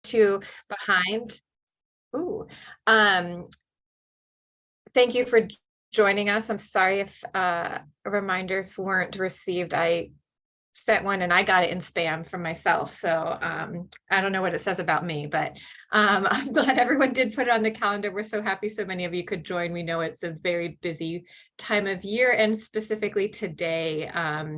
to behind. Ooh, thank you for joining us. I'm sorry if reminders weren't received. I sent one and I got it in spam from myself. So I don't know what it says about me, but I'm glad everyone did put it on the calendar. We're so happy so many of you could join. We know it's a very busy time of year, and specifically today,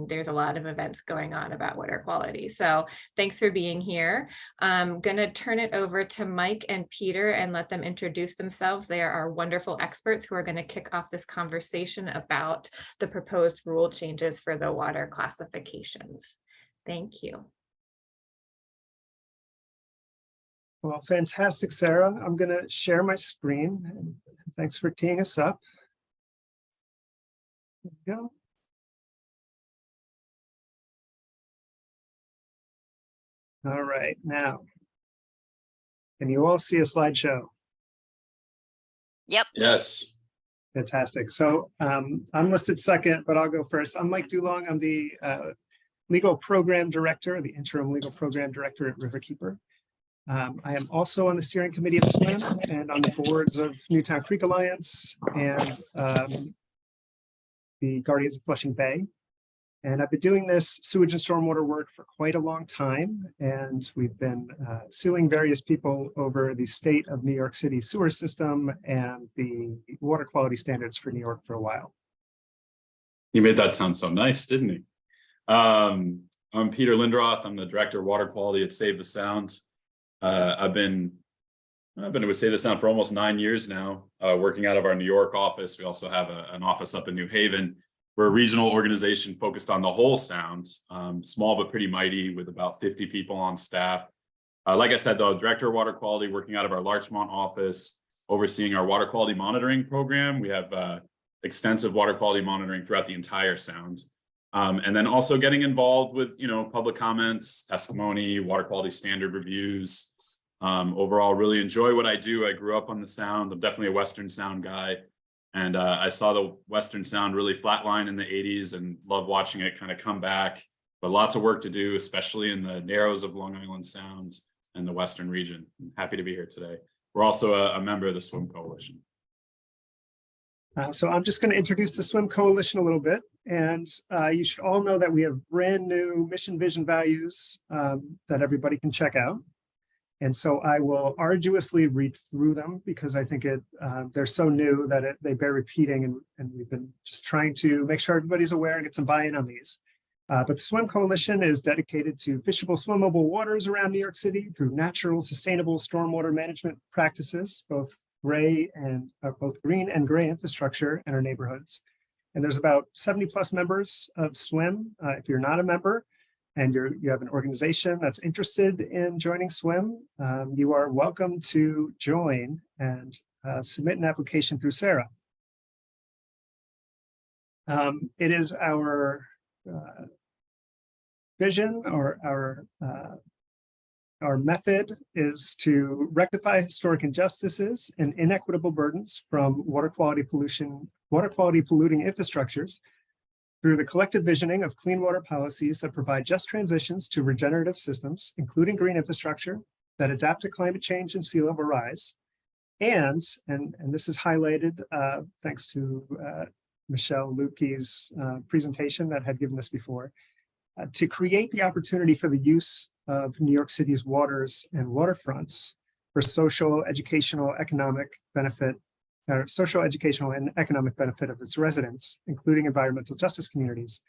there's a lot of events going on about water quality. So thanks for being here. I'm gonna turn it over to Mike and Peter and let them introduce themselves. They are our wonderful experts who are gonna kick off this conversation about the proposed rule changes for the water classifications. Thank you. Well, fantastic, Sarah. I'm going to share my screen. Thanks for teeing us up. There we go. All right, now, can you all see a slideshow? Yep. Yes. Fantastic. So I'm listed second, but I'll go first. I'm Mike Dulong. I'm the legal program director, the interim legal program director at Riverkeeper. I am also on the steering committee of SWIM and on the boards of Newtown Creek Alliance and the Guardians of Flushing Bay. And I've been doing this sewage and stormwater work for quite a long time. And we've been suing various people over the state of New York City sewer system and the water quality standards for New York for a while. You made that sound so nice, didn't you? I'm Peter Lindroth. I'm the director of water quality at Save the Sound. I've been with Save the Sound for almost 9 years now, working out of our New York office. We also have an office up in New Haven. We're a regional organization focused on the whole sound, small but pretty mighty, with about 50 people on staff. Like I said, though, director of water quality, working out of our Larchmont office, overseeing our water quality monitoring program. We have extensive water quality monitoring throughout the entire sound. And then also getting involved with, public comments, testimony, water quality standard reviews. Overall, really enjoy what I do. I grew up on the sound. I'm definitely a Western Sound guy. And I saw the Western Sound really flatline in the 80s and love watching it kind of come back. But lots of work to do, especially in the narrows of Long Island Sound and the Western region. I'm happy to be here today. We're also a member of the SWIM Coalition. So I'm just going to introduce the SWIM Coalition a little bit. And you should all know that we have brand new mission, vision, values that everybody can check out. And so I will arduously read through them because I think they're so new that they bear repeating, and we've been just trying to make sure everybody's aware and get some buy-in on these. But the SWIM Coalition is dedicated to fishable, swimmable waters around New York City through natural, sustainable stormwater management practices, both green and gray infrastructure in our neighborhoods. And there's about 70 plus members of SWIM. If you're not a member, and you have an organization that's interested in joining SWIM, you are welcome to join and submit an application through Sarah. It is our vision, or our method is to rectify historic injustices and inequitable burdens from water quality polluting infrastructures through the collective visioning of clean water policies that provide just transitions to regenerative systems, including green infrastructure that adapt to climate change and sea level rise. And this is highlighted thanks to Michelle Lukey's presentation that had given us before, to create the opportunity for the use of New York City's waters and waterfronts for social, educational, economic benefit, and economic benefit of its residents, including environmental justice communities.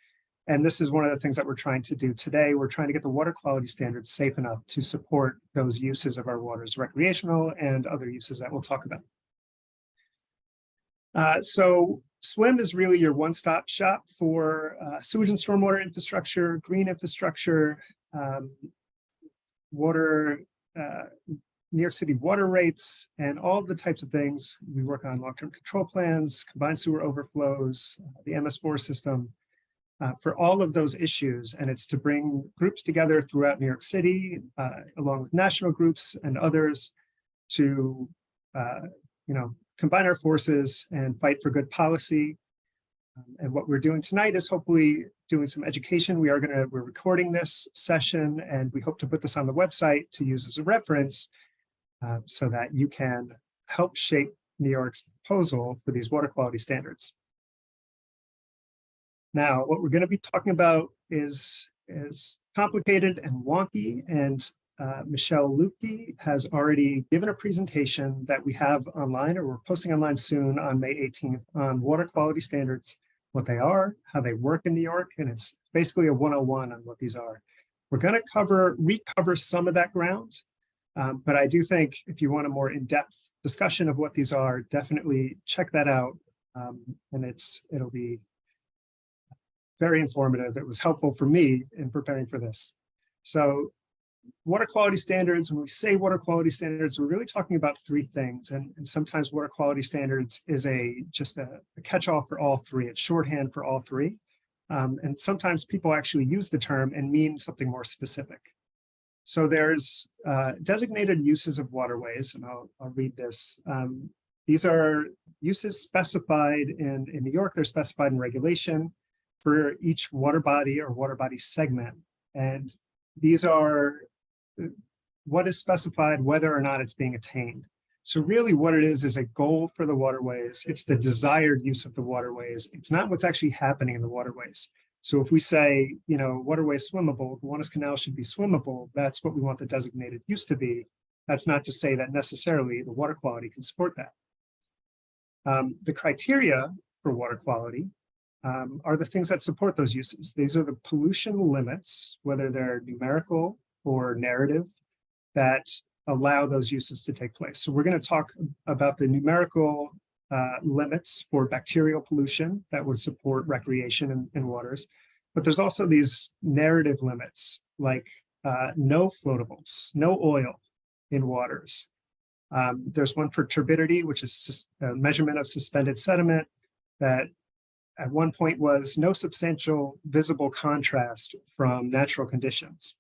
And this is one of the things that we're trying to do today. We're trying to get the water quality standards safe enough to support those uses of our waters, recreational and other uses that we'll talk about. So SWIM is really your one-stop shop for sewage and stormwater infrastructure, green infrastructure, water, New York City water rates, and all the types of things. We work on long-term control plans, combined sewer overflows, the MS4 system, for all of those issues. And it's to bring groups together throughout New York City, along with national groups and others, to combine our forces and fight for good policy. And what we're doing tonight is hopefully doing some education. We're recording this session, and we hope to put this on the website to use as a reference so that you can help shape New York's proposal for these water quality standards. Now, what we're going to be talking about is complicated and wonky, and Michelle Lukey has already given a presentation that we have online, or we're posting online soon on May 18th, on water quality standards, what they are, how they work in New York, and it's basically a 101 on what these are. We're going to recover some of that ground, but I do think if you want a more in-depth discussion of what these are, definitely check that out, and it'll be very informative. It was helpful for me in preparing for this. So water quality standards, when we say water quality standards, we're really talking about three things. And sometimes water quality standards is just a catch-all for all three. It's shorthand for all three. And sometimes people actually use the term and mean something more specific. So there's designated uses of waterways, and I'll read this. These are uses specified in New York. They're specified in regulation for each water body or water body segment. And these are what is specified, whether or not it's being attained. So really what it is a goal for the waterways. It's the desired use of the waterways. It's not what's actually happening in the waterways. So if we say, waterway swimmable, Gowanus Canal should be swimmable, that's what we want the designated use to be. That's not to say that necessarily the water quality can support that. The criteria for water quality are the things that support those uses. These are the pollution limits, whether they're numerical or narrative, that allow those uses to take place. So we're going to talk about the numerical limits for bacterial pollution that would support recreation in waters. But there's also these narrative limits, like no floatables, no oil in waters. There's one for turbidity, which is a measurement of suspended sediment that at one point was no substantial visible contrast from natural conditions.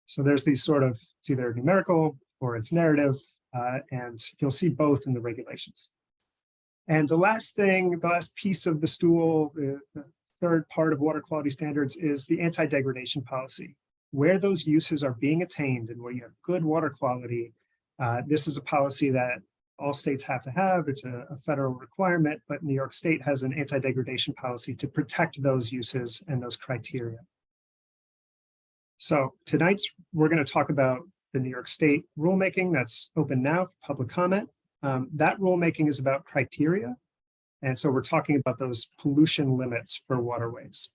So there's these it's either numerical or it's narrative, and you'll see both in the regulations. And the last piece of the stool, the third part of water quality standards, is the anti-degradation policy. Where those uses are being attained and where you have good water quality, this is a policy that all states have to have. It's a federal requirement, but New York State has an anti-degradation policy to protect those uses and those criteria. So tonight, we're going to talk about the New York State rulemaking that's open now for public comment. That rulemaking is about criteria. And so we're talking about those pollution limits for waterways.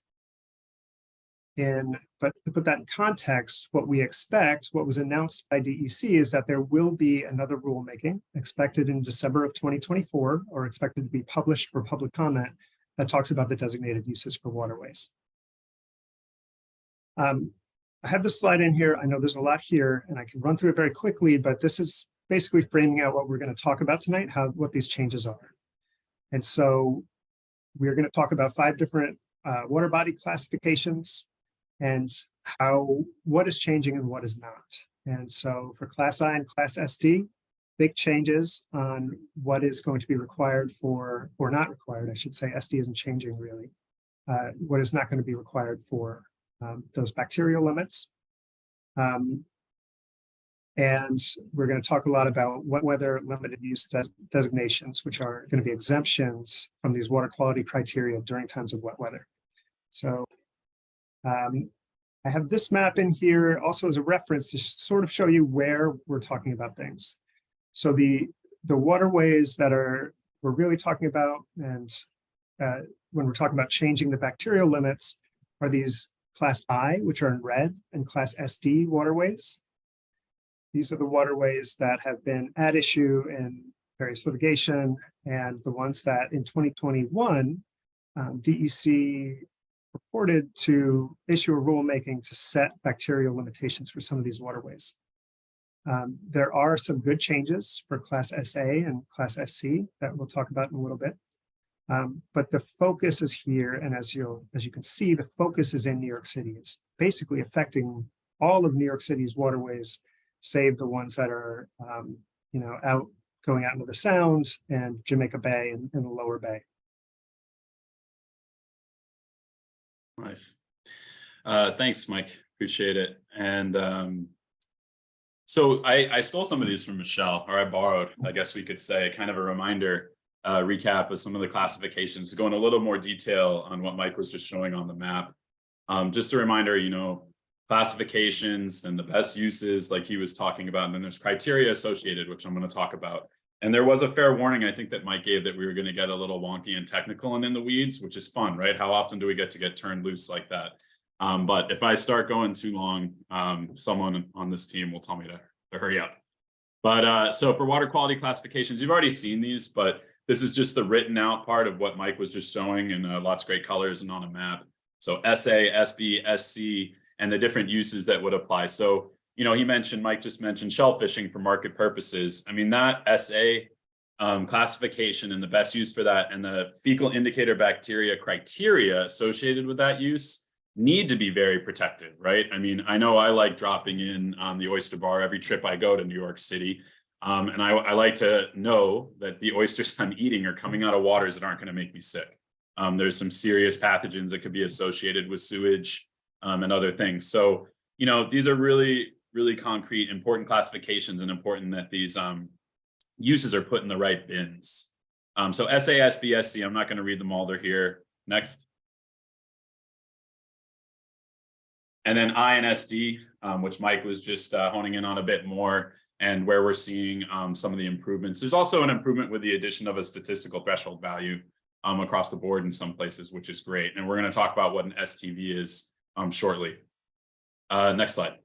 But to put that in context, what we expect, what was announced by DEC, is that there will be another rulemaking expected in December of 2024, or expected to be published for public comment, that talks about the designated uses for waterways. I have this slide in here. I know there's a lot here, and I can run through it very quickly, but this is basically framing out what we're going to talk about tonight, what these changes are. And so we're going to talk about 5 different water body classifications, and what is changing and what is not. And so for Class I and Class SD, big changes on what is going to be required for, or not required, I should say. SD isn't changing really. What is not going to be required for those bacterial limits. And we're going to talk a lot about weather limited use designations, which are going to be exemptions from these water quality criteria during times of wet weather. So I have this map in here also as a reference to sort of show you where we're talking about things. So the waterways that we're really talking about, and when we're talking about changing the bacterial limits, are these Class I, which are in red, and Class SD waterways. These are the waterways that have been at issue in various litigation, and the ones that in 2021, DEC purported to issue a rulemaking to set bacterial limitations for some of these waterways. There are some good changes for Class SA and Class SC that we'll talk about in a little bit. But the focus is here, and as you can see, the focus is in New York City. It's basically affecting all of New York City's waterways, save the ones that are going out into the Sound and Jamaica Bay and the Lower Bay. Nice. Thanks, Mike. Appreciate it. And so I stole some of these from Michelle, or I borrowed, I guess we could say, kind of a reminder, recap of some of the classifications to go in a little more detail on what Mike was just showing on the map. Just a reminder, classifications and the best uses like he was talking about, and then there's criteria associated, which I'm going to talk about. And there was a fair warning, I think, that Mike gave that we were going to get a little wonky and technical and in the weeds, which is fun, right? How often do we get to get turned loose like that? But if I start going too long, someone on this team will tell me to hurry up. But so for water quality classifications, you've already seen these, but this is just the written out part of what Mike was just showing, and lots of great colors and on a map. So SA, SB, SC, and the different uses that would apply. So Mike just mentioned shell fishing for market purposes. I mean, that SA classification and the best use for that and the fecal indicator bacteria criteria associated with that use need to be very protected, right? I mean, I know I like dropping in on the oyster bar every trip I go to New York City. And I like to know that the oysters I'm eating are coming out of waters that aren't going to make me sick. There's some serious pathogens that could be associated with sewage and other things. So, these are really, really concrete, important classifications, and important that these uses are put in the right bins. So SA, SB, SC, I'm not going to read them all. They're here. Next. And then I and SD, which Mike was just honing in on a bit more, and where we're seeing some of the improvements. There's also an improvement with the addition of a statistical threshold value across the board in some places, which is great. And we're going to talk about what an STV is shortly. Next slide.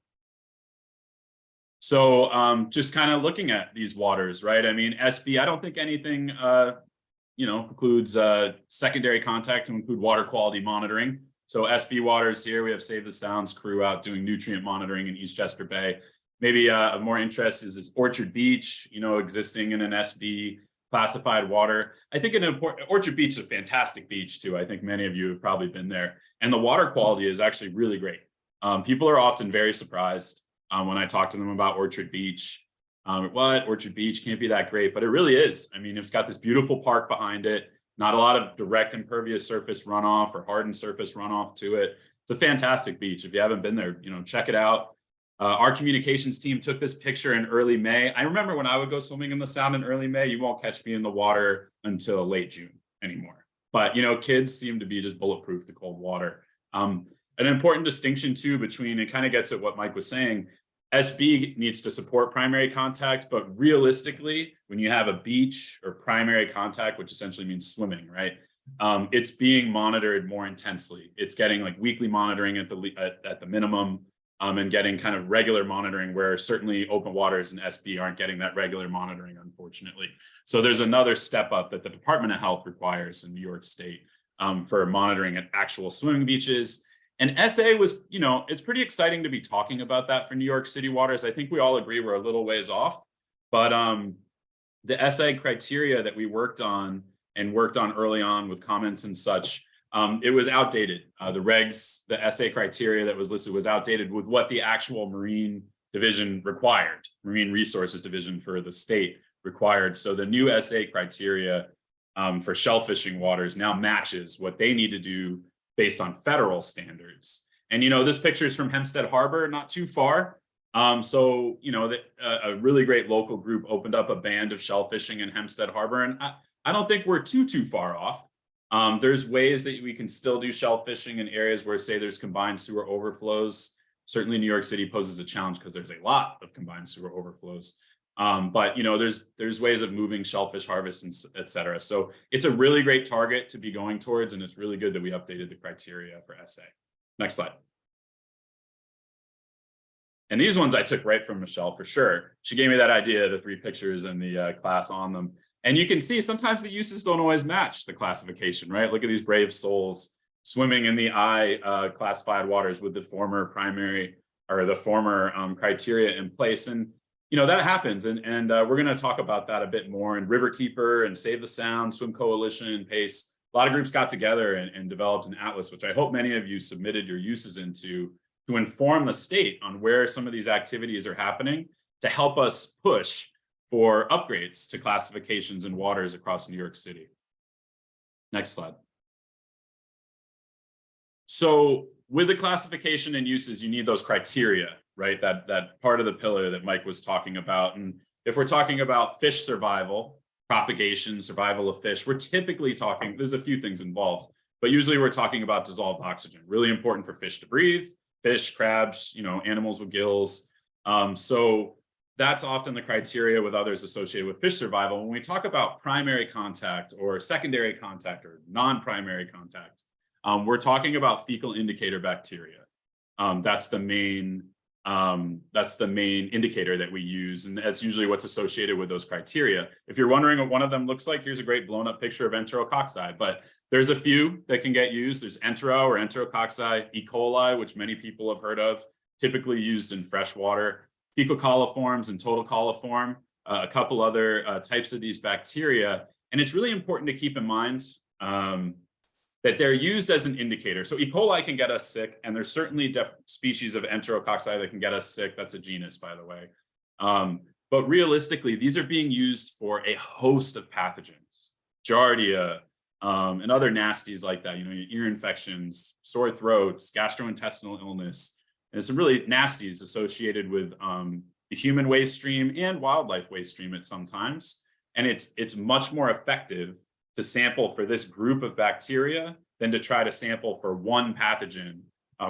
So just kind of looking at these waters, right? I mean, SB, I don't think anything, includes secondary contact to include water quality monitoring. So SB waters here, we have Save the Sounds crew out doing nutrient monitoring in Eastchester Bay. Maybe of more interest is this Orchard Beach, existing in an SB classified water. I think Orchard Beach is a fantastic beach too. I think many of you have probably been there. And the water quality is actually really great. People are often very surprised when I talk to them about Orchard Beach. Orchard Beach can't be that great, but it really is. I mean, it's got this beautiful park behind it. Not a lot of direct impervious surface runoff or hardened surface runoff to it. It's a fantastic beach. If you haven't been there, check it out. Our communications team took this picture in early May. I remember when I would go swimming in the Sound in early May, you won't catch me in the water until late June anymore. But, kids seem to be just bulletproof to cold water. An important distinction too between, it kind of gets at what Mike was saying, SB needs to support primary contact, but realistically, when you have a beach or primary contact, which essentially means swimming, right? It's being monitored more intensely. It's getting like weekly monitoring at the minimum, and getting kind of regular monitoring, where certainly open waters and SB aren't getting that regular monitoring, unfortunately. So there's another step up that the Department of Health requires in New York State for monitoring at actual swimming beaches. And SA was, it's pretty exciting to be talking about that for New York City waters. I think we all agree we're a little ways off, but the SA criteria that we worked on early on with comments and such, it was outdated. The SA criteria that was listed was outdated with what the actual Marine Division required, Marine Resources Division for the state required. So the new SA criteria for shellfishing waters now matches what they need to do based on federal standards. And, this picture is from Hempstead Harbor, not too far. So, a really great local group opened up a band of shellfishing in Hempstead Harbor. And I don't think we're too far off. There's ways that we can still do shellfishing in areas where, say, there's combined sewer overflows. Certainly New York City poses a challenge because there's a lot of combined sewer overflows. But there's ways of moving shellfish harvest and et cetera. So it's a really great target to be going towards, and it's really good that we updated the criteria for SA. Next slide. And these ones I took right from Michelle for sure. She gave me that idea, the 3 pictures and the class on them. And you can see sometimes the uses don't always match the classification, right? Look at these brave souls swimming in the I classified waters with the former primary or the former criteria in place. And that happens, and we're going to talk about that a bit more. And Riverkeeper and Save the Sound, Swim Coalition, and PACE, a lot of groups got together and developed an atlas, which I hope many of you submitted your uses into to inform the state on where some of these activities are happening to help us push for upgrades to classifications in waters across New York City. Next slide. So with the classification and uses, you need those criteria, right? That part of the pillar that Mike was talking about. And if we're talking about fish survival, propagation, survival of fish, we're typically talking, there's a few things involved, but usually we're talking about dissolved oxygen, really important for fish to breathe, fish, crabs, animals with gills. So that's often the criteria with others associated with fish survival. When we talk about primary contact or secondary contact or non-primary contact, we're talking about fecal indicator bacteria. That's the main indicator that we use, and that's usually what's associated with those criteria. If you're wondering what one of them looks like, here's a great blown up picture of enterococci, but there's a few that can get used. There's entero or enterococci, E. coli, which many people have heard of, typically used in freshwater, fecal coliforms and total coliform, a couple other types of these bacteria. And it's really important to keep in mind that they're used as an indicator. So E. coli can get us sick, and there's certainly species of enterococci that can get us sick. That's a genus, by the way. But realistically, these are being used for a host of pathogens, Giardia, and other nasties like that, your ear infections, sore throats, gastrointestinal illness, and some really nasties associated with the human waste stream and wildlife waste stream at sometimes. And it's much more effective to sample for this group of bacteria than to try to sample for one pathogen,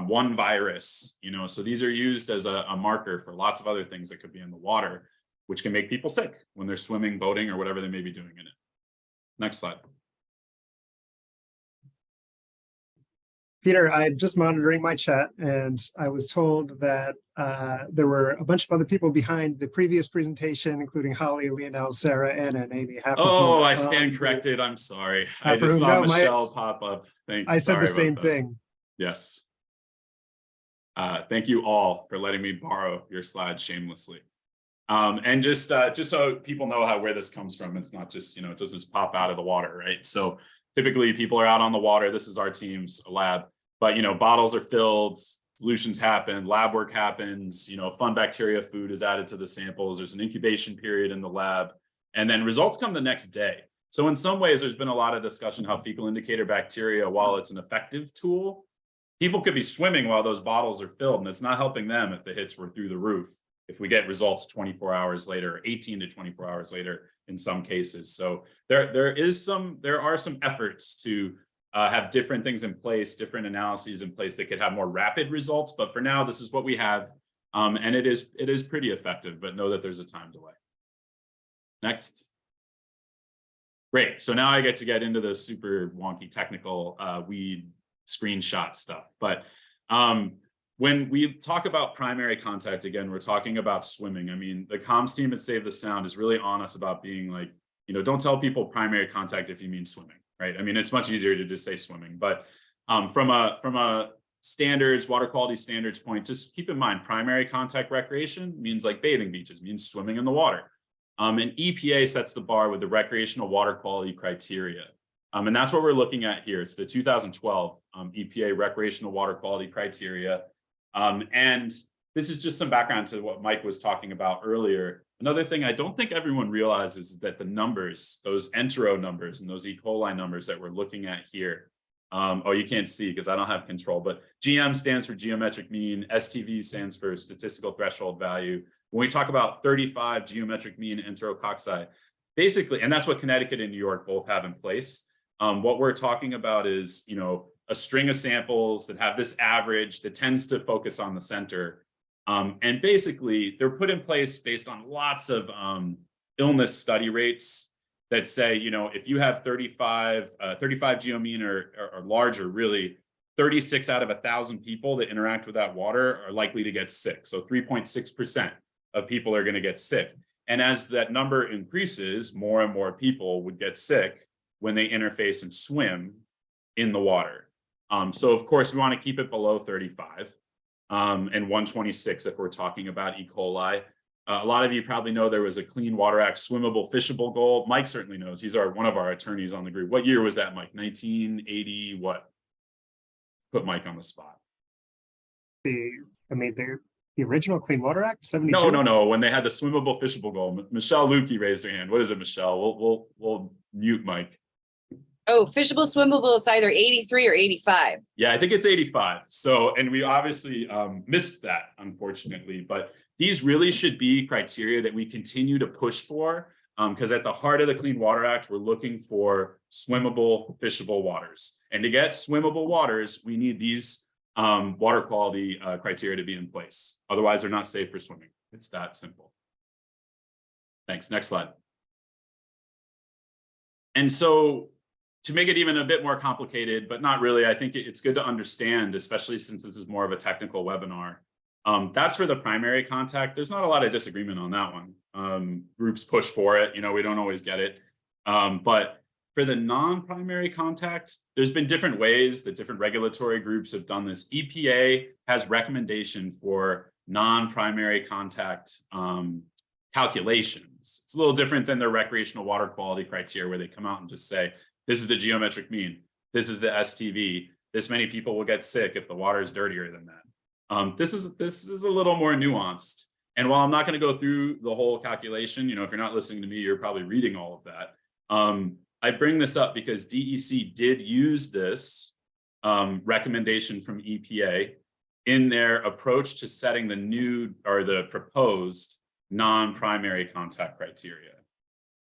one virus, so these are used as a marker for lots of other things that could be in the water, which can make people sick when they're swimming, boating, or whatever they may be doing in it. Next slide. Peter, I'm just monitoring my chat, and I was told that there were a bunch of other people behind the previous presentation, including Holly, Leonel, Sarah, Anna, and Amy. Oh, I stand corrected. I'm sorry. I just saw Michelle pop up. Thank you. I said the same thing. Yes. Thank you all for letting me borrow your slides shamelessly. And just so people know where this comes from, it's not just, it doesn't just pop out of the water, right? So typically people are out on the water. This is our team's lab, but bottles are filled, solutions happen, lab work happens, fun bacteria food is added to the samples. There's an incubation period in the lab, and then results come the next day. So in some ways, there's been a lot of discussion how fecal indicator bacteria, while it's an effective tool, people could be swimming while those bottles are filled, and it's not helping them if the hits were through the roof, if we get results 24 hours later, 18 to 24 hours later in some cases. So there are some efforts to have different things in place, different analyses in place that could have more rapid results. But for now, this is what we have. And it is pretty effective, but know that there's a time delay. Next. Great. So now I get to get into the super wonky technical weed screenshot stuff. But when we talk about primary contact, again, we're talking about swimming. I mean, the comms team at Save the Sound is really on us about being like, don't tell people primary contact if you mean swimming, right? I mean, it's much easier to just say swimming, but from a standards, water quality standards point, just keep in mind, primary contact recreation means like bathing beaches, means swimming in the water. And EPA sets the bar with the recreational water quality criteria. And that's what we're looking at here. It's the 2012 EPA recreational water quality criteria. And this is just some background to what Mike was talking about earlier. Another thing I don't think everyone realizes is that the numbers, those entero numbers and those E. coli numbers that we're looking at here, you can't see because I don't have control, but GM stands for geometric mean, STV stands for statistical threshold value. When we talk about 35 geometric mean enterococci, basically, and that's what Connecticut and New York both have in place. What we're talking about is, a string of samples that have this average that tends to focus on the center. And basically, they're put in place based on lots of illness study rates that say, if you have 35 geomean or larger, really 36 out of 1,000 people that interact with that water are likely to get sick. So 3.6% of people are going to get sick. And as that number increases, more and more people would get sick when they interface and swim in the water. So of course, we want to keep it below 35 and 126 if we're talking about E. coli. A lot of you probably know there was a Clean Water Act swimmable, fishable goal. Mike certainly knows. He's one of our attorneys on the group. What year was that, Mike? 1980 what? Put Mike on the spot. The original Clean Water Act, 72? No. When they had the swimmable, fishable goal. Michelle Lukey raised her hand. What is it, Michelle? We'll mute Mike. Oh, fishable, swimmable, it's either 83 or 85. Yeah, I think it's 85. So, and we obviously missed that, unfortunately, but these really should be criteria that we continue to push for, because at the heart of the Clean Water Act, we're looking for swimmable, fishable waters. And to get swimmable waters, we need these water quality criteria to be in place. Otherwise, they're not safe for swimming. It's that simple. Thanks. Next slide. And so, to make it even a bit more complicated, but not really, I think it's good to understand, especially since this is more of a technical webinar. That's for the primary contact. There's not a lot of disagreement on that one. Groups push for it, we don't always get it. But for the non-primary contact, there's been different ways that different regulatory groups have done this. EPA has recommendation for non-primary contact calculations. It's a little different than their recreational water quality criteria, where they come out and just say, this is the geometric mean, this is the STV, this many people will get sick if the water is dirtier than that. This is a little more nuanced. And while I'm not going to go through the whole calculation, if you're not listening to me, you're probably reading all of that. I bring this up because DEC did use this recommendation from EPA in their approach to setting the new or the proposed non-primary contact criteria.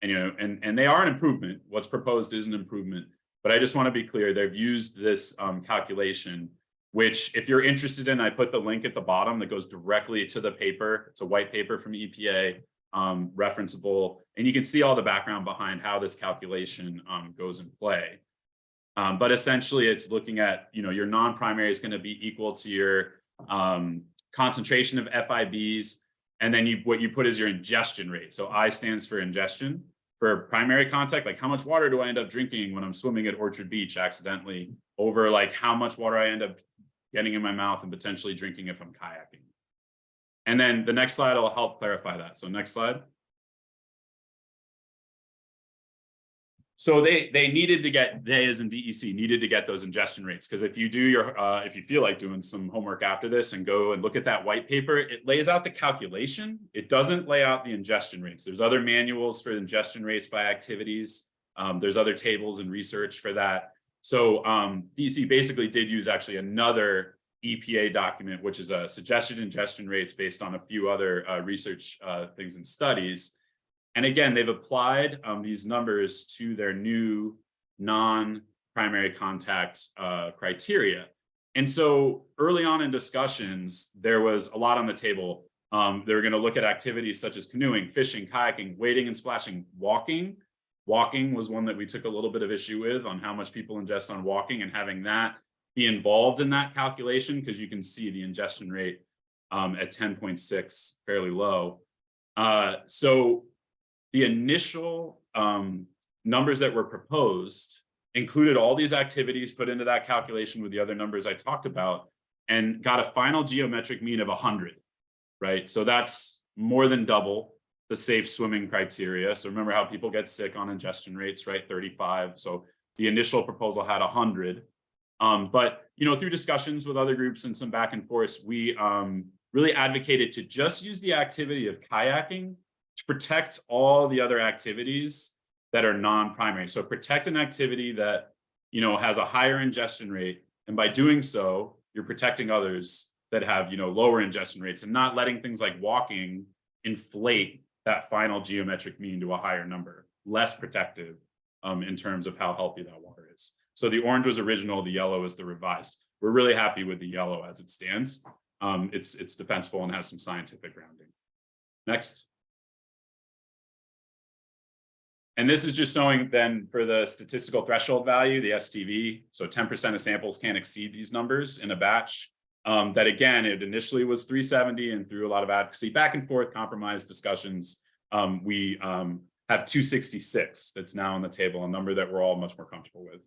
And they are an improvement. What's proposed is an improvement, but I just want to be clear, they've used this calculation, which if you're interested in, I put the link at the bottom that goes directly to the paper. It's a white paper from EPA, referenceable, and you can see all the background behind how this calculation goes in play. But essentially it's looking at, your non-primary is going to be equal to your concentration of FIBs. And then what you put is your ingestion rate. So I stands for ingestion. For primary contact, like how much water do I end up drinking when I'm swimming at Orchard Beach accidentally, over like how much water I end up getting in my mouth and potentially drinking if I'm kayaking. And then the next slide will help clarify that. So next slide. So they needed to get, they as in DEC needed to get those ingestion rates, because if you do if you feel like doing some homework after this and go and look at that white paper, it lays out the calculation. It doesn't lay out the ingestion rates. There's other manuals for ingestion rates by activities. There's other tables and research for that. So DEC basically did use actually another EPA document, which is a suggested ingestion rates based on a few other research things and studies. And again, they've applied these numbers to their new non-primary contact criteria. And so early on in discussions, there was a lot on the table. They were going to look at activities such as canoeing, fishing, kayaking, wading and splashing, walking. Walking was one that we took a little bit of issue with, on how much people ingest on walking, and having that be involved in that calculation, because you can see the ingestion rate at 10.6, fairly low. So the initial numbers that were proposed included all these activities put into that calculation with the other numbers I talked about, and got a final geometric mean of 100, right? So that's more than double the safe swimming criteria. So remember how people get sick on ingestion rates, right? 35. So the initial proposal had 100. But, through discussions with other groups and some back and forth, we really advocated to just use the activity of kayaking to protect all the other activities that are non-primary. So protect an activity that, has a higher ingestion rate. And by doing so, you're protecting others that have, lower ingestion rates, and not letting things like walking inflate that final geometric mean to a higher number, less protective in terms of how healthy that water is. So the orange was original, the yellow is the revised. We're really happy with the yellow as it stands. It's defensible and has some scientific grounding. Next. And this is just showing then for the statistical threshold value, the STV. So 10% of samples can't exceed these numbers in a batch. That again, it initially was 370, and through a lot of advocacy, back and forth, compromise discussions, we have 266 that's now on the table, a number that we're all much more comfortable with.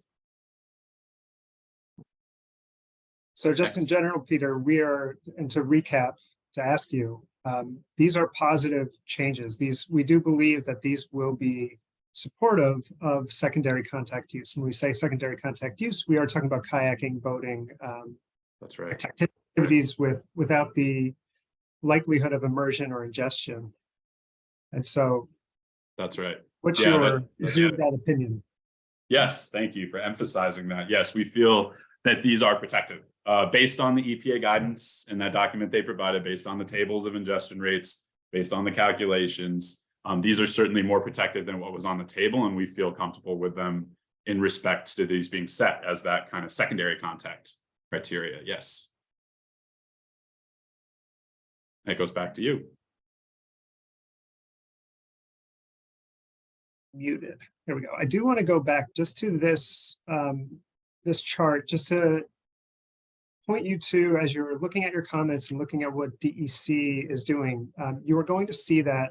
So just in general, Peter, and to recap, to ask you, these are positive changes. We do believe that these will be supportive of secondary contact use. When we say secondary contact use, we are talking about kayaking, boating, that's right, activities without the likelihood of immersion or ingestion. And so that's right. What's your zoomed out opinion? Yes, thank you for emphasizing that. Yes, we feel that these are protective. Based on the EPA guidance and that document they provided, based on the tables of ingestion rates, based on the calculations, these are certainly more protective than what was on the table, and we feel comfortable with them in respect to these being set as that kind of secondary contact criteria. Yes. That goes back to you. Muted. There we go. I do want to go back just to this this chart, just to point you to, as you're looking at your comments and looking at what DEC is doing, you are going to see that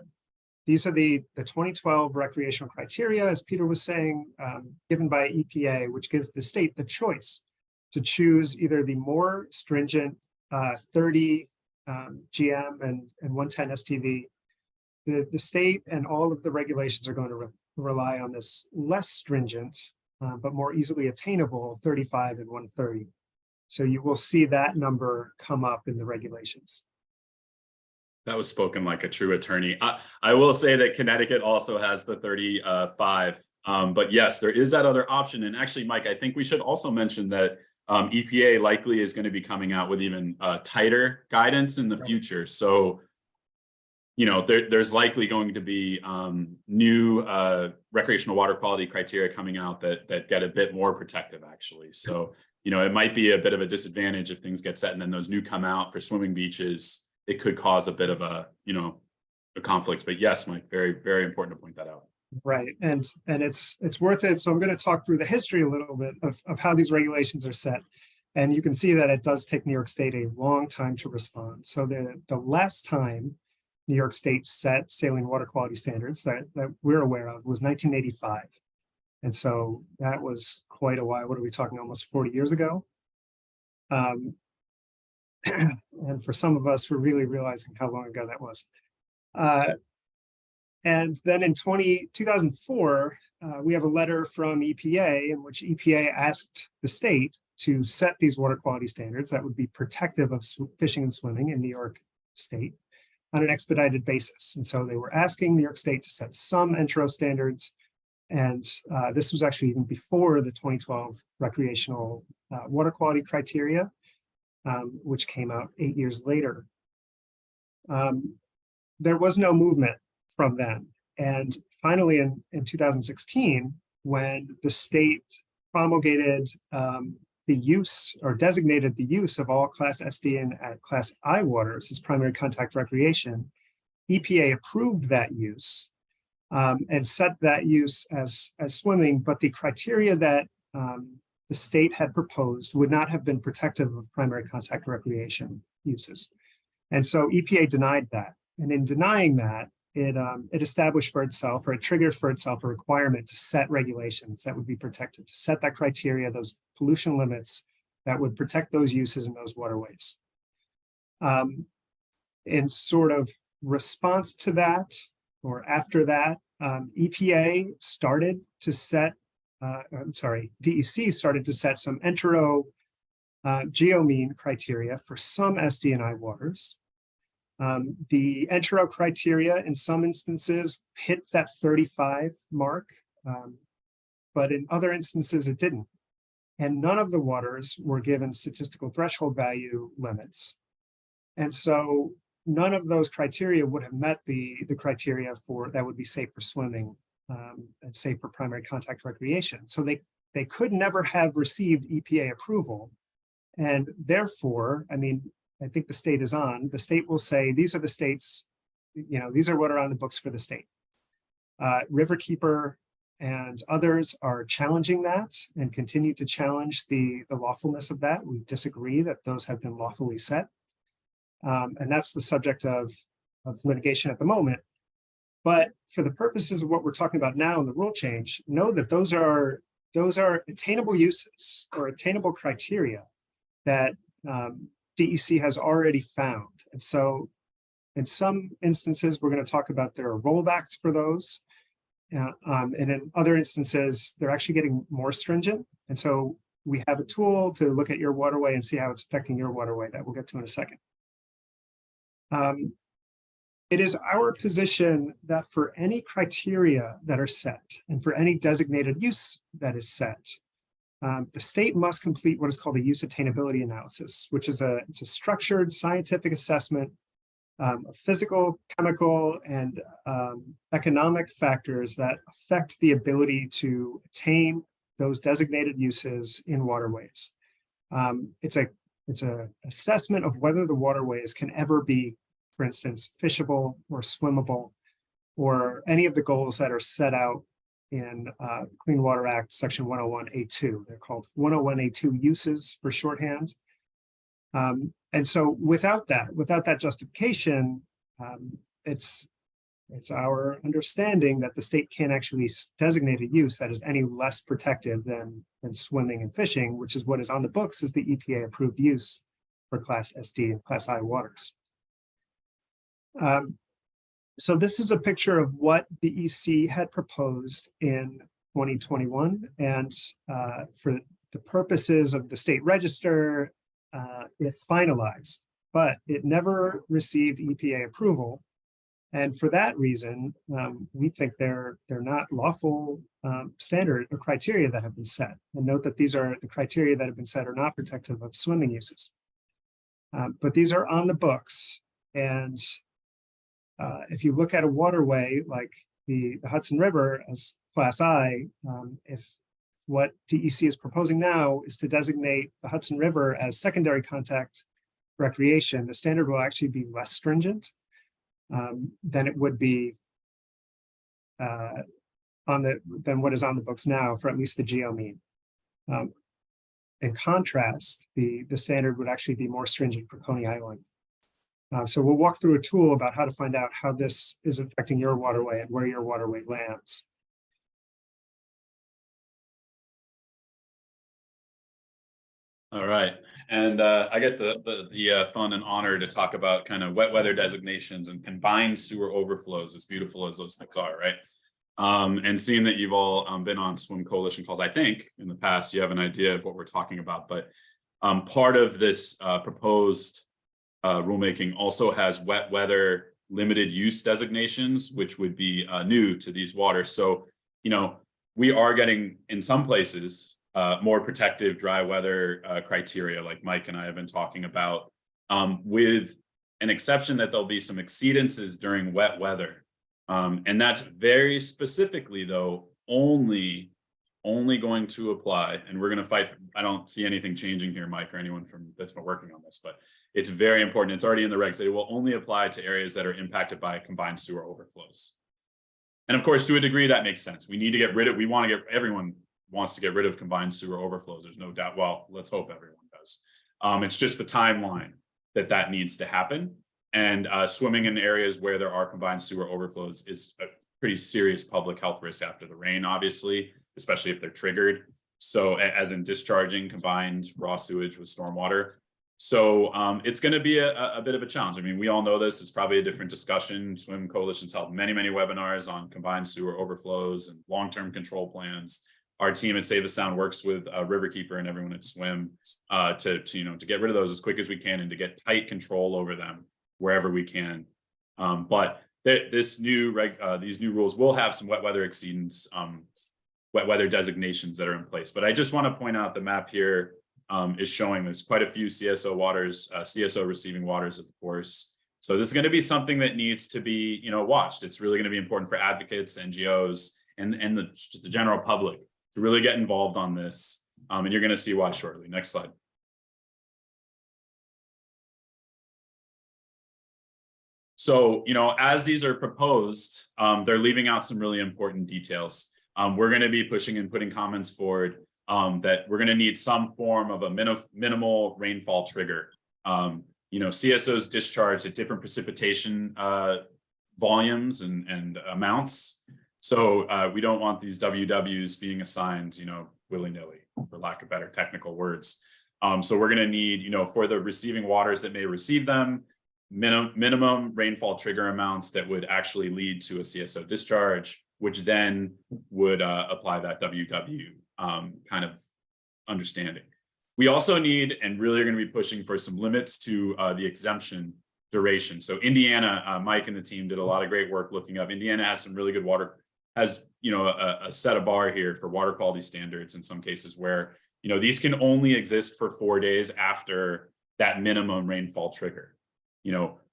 these are the 2012 recreational criteria, as Peter was saying, given by EPA, which gives the state the choice to choose either the more stringent 30 GM and 110 STV. The state and all of the regulations are going to rely on this less stringent, but more easily attainable 35 and 130. So you will see that number come up in the regulations. That was spoken like a true attorney. I will say that Connecticut also has the 35, but yes, there is that other option. And actually, Mike, I think we should also mention that EPA likely is going to be coming out with even tighter guidance in the future. So, you know, there's likely going to be new recreational water quality criteria coming out that get a bit more protective, actually. So, you know, it might be a bit of a disadvantage if things get set and then those new come out for swimming beaches. It could cause a bit of a, you know, a conflict. But yes, Mike, very, very important to point that out. Right, and it's worth it. So I'm going to talk through the history a little bit of how these regulations are set. And you can see that it does take New York State a long time to respond. So the last time New York State set saline water quality standards that we're aware of was 1985. And so that was quite a while. What are we talking, almost 40 years ago? And for some of us, we're really realizing how long ago that was. And then in 2004, we have a letter from EPA in which EPA asked the state to set these water quality standards that would be protective of fishing and swimming in New York State on an expedited basis. And so they were asking New York State to set some intro standards. And this was actually even before the 2012 recreational water quality criteria, which came out 8 years later. There was no movement from then. And finally, in 2016, when the state promulgated the use or designated the use of all Class SD and Class I waters as primary contact recreation, EPA approved that use and set that use as swimming, but the criteria that the state had proposed would not have been protective of primary contact recreation uses. And so EPA denied that. And in denying that, it established for itself, or it triggered for itself, a requirement to set regulations that would be protected, to set that criteria, those pollution limits that would protect those uses in those waterways. In sort of response to that, or after that, EPA started to set, DEC started to set some entero geomean criteria for some SD and I waters. The entero criteria in some instances hit that 35 mark, but in other instances it didn't. And none of the waters were given statistical threshold value limits. And so none of those criteria would have met the criteria for that would be safe for swimming and safe for primary contact recreation. So they could never have received EPA approval. And therefore, I mean, I think the state is on. The state will say, these are the states, you know, these are what are on the books for the state. Riverkeeper and others are challenging that and continue to challenge the lawfulness of that. We disagree that those have been lawfully set. And that's the subject of litigation at the moment. But for the purposes of what we're talking about now in the rule change, know that those are attainable uses or attainable criteria that DEC has already found. And so in some instances, we're going to talk about there are rollbacks for those. And in other instances, they're actually getting more stringent. And so we have a tool to look at your waterway and see how it's affecting your waterway that we'll get to in a second. It is our position that for any criteria that are set and for any designated use that is set, the state must complete what is called a use attainability analysis, which is it's a structured scientific assessment of physical, chemical, and economic factors that affect the ability to attain those designated uses in waterways. It's a assessment of whether the waterways can ever be, for instance, fishable or swimmable, or any of the goals that are set out in Clean Water Act Section 101A2. They're called 101A2 uses for shorthand. And so without that justification, it's our understanding that the state can't actually designate a use that is any less protective than swimming and fishing, which is what is on the books as the EPA approved use for Class SD and Class I waters. So this is a picture of what the EC had proposed in 2021. And for the purposes of the state register, it finalized, but it never received EPA approval. And for that reason, we think they're not lawful standard or criteria that have been set. And note that these are the criteria that have been set are not protective of swimming uses. But these are on the books. And if you look at a waterway like the Hudson River as Class I, if what DEC is proposing now is to designate the Hudson River as secondary contact recreation, the standard will actually be less stringent than it would be than what is on the books now for at least the geo mean. In contrast, the standard would actually be more stringent for Coney Island. So we'll walk through a tool about how to find out how this is affecting your waterway and where your waterway lands. All right, and I get the fun and honor to talk about kind of wet weather designations and combined sewer overflows, as beautiful as those things are, right? And seeing that you've all been on Swim Coalition calls, I think in the past you have an idea of what we're talking about, but part of this proposed rulemaking also has wet weather limited use designations, which would be new to these waters. So, you know, we are getting in some places more protective dry weather criteria, like Mike and I have been talking about, with an exception that there'll be some exceedances during wet weather. And that's very specifically, though, only going to apply, and we're going to fight. I don't see anything changing here, Mike, or anyone that's been working on this, but it's very important. It's already in the regs that it will only apply to areas that are impacted by combined sewer overflows. And of course, to a degree, that makes sense. We need to get rid of, everyone wants to get rid of combined sewer overflows. There's no doubt. Well, let's hope everyone does. It's just the timeline that needs to happen. And swimming in areas where there are combined sewer overflows is a pretty serious public health risk after the rain, obviously, especially if they're triggered. So as in discharging combined raw sewage with stormwater. So it's going to be a bit of a challenge. I mean, we all know this. It's probably a different discussion. Swim Coalition's held many webinars on combined sewer overflows and long-term control plans. Our team at Save the Sound works with Riverkeeper and everyone at Swim to get rid of those as quick as we can and to get tight control over them wherever we can. But these new rules will have some wet weather exceedance, wet weather designations that are in place. But I just want to point out the map here is showing there's quite a few CSO waters, CSO receiving waters, of course. So this is going to be something that needs to be, watched. It's really going to be important for advocates, NGOs, and just the general public to really get involved on this. And you're going to see why shortly. Next slide. So, as these are proposed, they're leaving out some really important details. We're going to be pushing and putting comments forward that we're going to need some form of a minimal rainfall trigger. CSOs discharge at different precipitation volumes and amounts. So we don't want these WWs being assigned, willy-nilly, for lack of better technical words. So we're going to need, for the receiving waters that may receive them, minimum rainfall trigger amounts that would actually lead to a CSO discharge, which then would apply that WW kind of understanding. We also need, and really are going to be pushing for some limits to the exemption duration. So Indiana, Mike and the team did a lot of great work looking up. Indiana has some really good has a set a bar here for water quality standards in some cases where these can only exist for 4 days after that minimum rainfall trigger.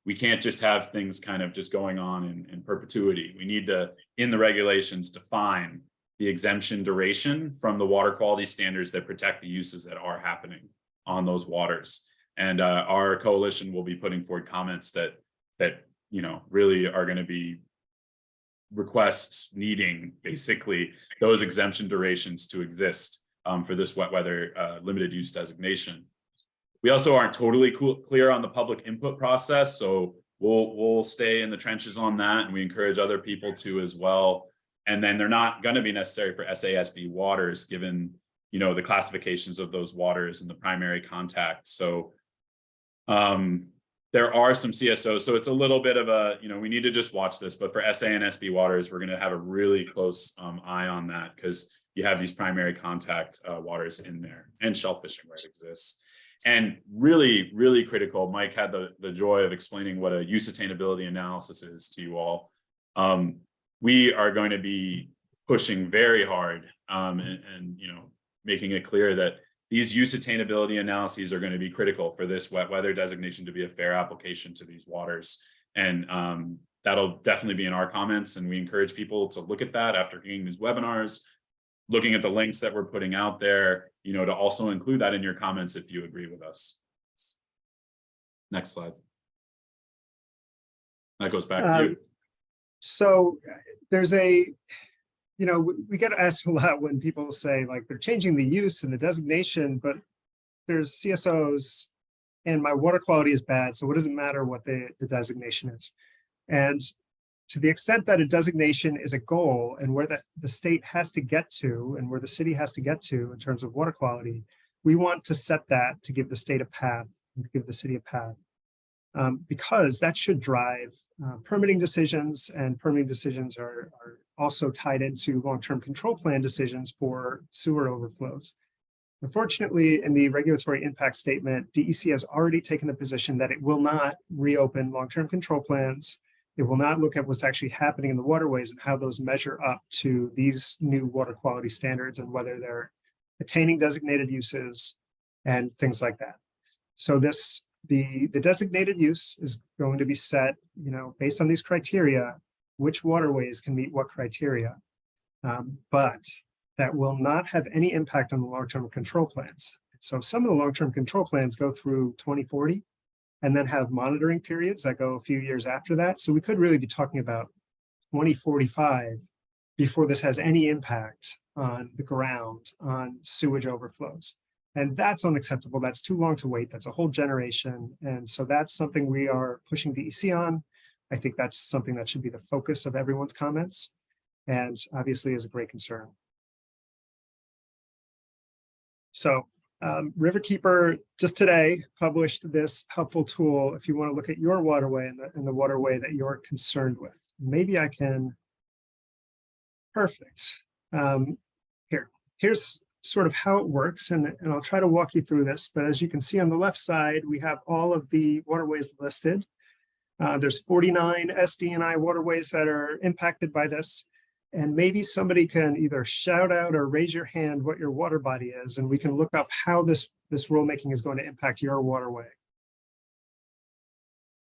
We can't just have things kind of just going on in perpetuity. We need to, in the regulations, define the exemption duration from the water quality standards that protect the uses that are happening on those waters. And our coalition will be putting forward comments that really are going to be requests needing basically those exemption durations to exist for this wet weather limited use designation. We also aren't totally clear on the public input process, so we'll stay in the trenches on that, and we encourage other people to as well. And then they're not going to be necessary for SASB waters, given the classifications of those waters and the primary contact. So there are some CSOs, so it's a little bit of a we need to just watch this. But for SA and SB waters, we're going to have a really close eye on that, because you have these primary contact waters in there, and shellfishing where it exists. And really, really critical, Mike had the joy of explaining what a use attainability analysis is to you all. We are going to be pushing very hard and making it clear that these use attainability analyses are going to be critical for this wet weather designation to be a fair application to these waters. And that'll definitely be in our comments. And we encourage people to look at that after hearing these webinars, looking at the links that we're putting out there, to also include that in your comments if you agree with us. Next slide. That goes back to you. So there's we get asked a lot when people say like they're changing the use and the designation, but there's CSOs and my water quality is bad. So what does it matter what the designation is? And to the extent that a designation is a goal and where the state has to get to and where the city has to get to in terms of water quality, we want to set that to give the state a path and to give the city a path. Because that should drive permitting decisions, and permitting decisions are also tied into long-term control plan decisions for sewer overflows. Unfortunately, in the regulatory impact statement, DEC has already taken the position that it will not reopen long-term control plans. It will not look at what's actually happening in the waterways and how those measure up to these new water quality standards and whether they're attaining designated uses and things like that. So the designated use is going to be set, based on these criteria, which waterways can meet what criteria, but that will not have any impact on the long-term control plans. So some of the long-term control plans go through 2040 and then have monitoring periods that go a few years after that. So we could really be talking about 2045 before this has any impact on the ground, on sewage overflows. And that's unacceptable. That's too long to wait. That's a whole generation. And so that's something we are pushing DEC on. I think that's something that should be the focus of everyone's comments, and obviously is a great concern. So Riverkeeper just today published this helpful tool if you want to look at your waterway and the waterway that you're concerned with. Maybe I can, perfect. Here's sort of how it works, and I'll try to walk you through this, but as you can see on the left side, we have all of the waterways listed. There's 49 SD&I waterways that are impacted by this. And maybe somebody can either shout out or raise your hand what your water body is, and we can look up how this rulemaking is going to impact your waterway.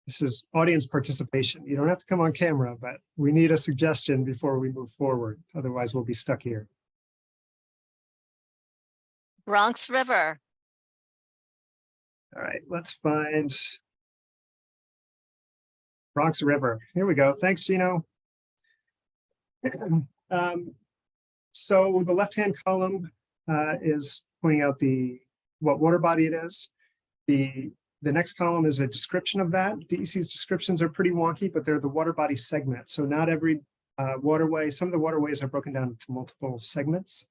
This is audience participation. You don't have to come on camera, but we need a suggestion before we move forward. Otherwise, we'll be stuck here. Bronx River. All right, let's find Bronx River. Here we go. Thanks, Gino. So the left-hand column is pointing out what water body it is. The next column is a description of that. DEC's descriptions are pretty wonky, but they're the water body segment. So not every waterway, some of the waterways are broken down into multiple segments.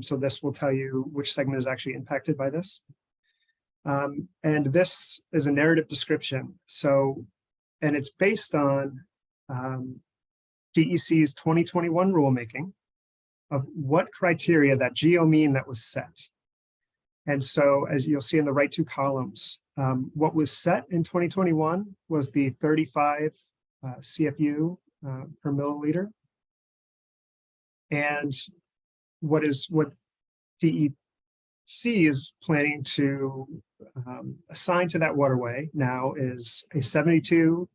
So this will tell you which segment is actually impacted by this. And this is a narrative description. So, and it's based on DEC's 2021 rulemaking of what criteria, that geo mean that was set. And so as you'll see in the right two columns, What was set in 2021 was the 35 CFU per milliliter. And what DEC is planning to assign to that waterway now is a 72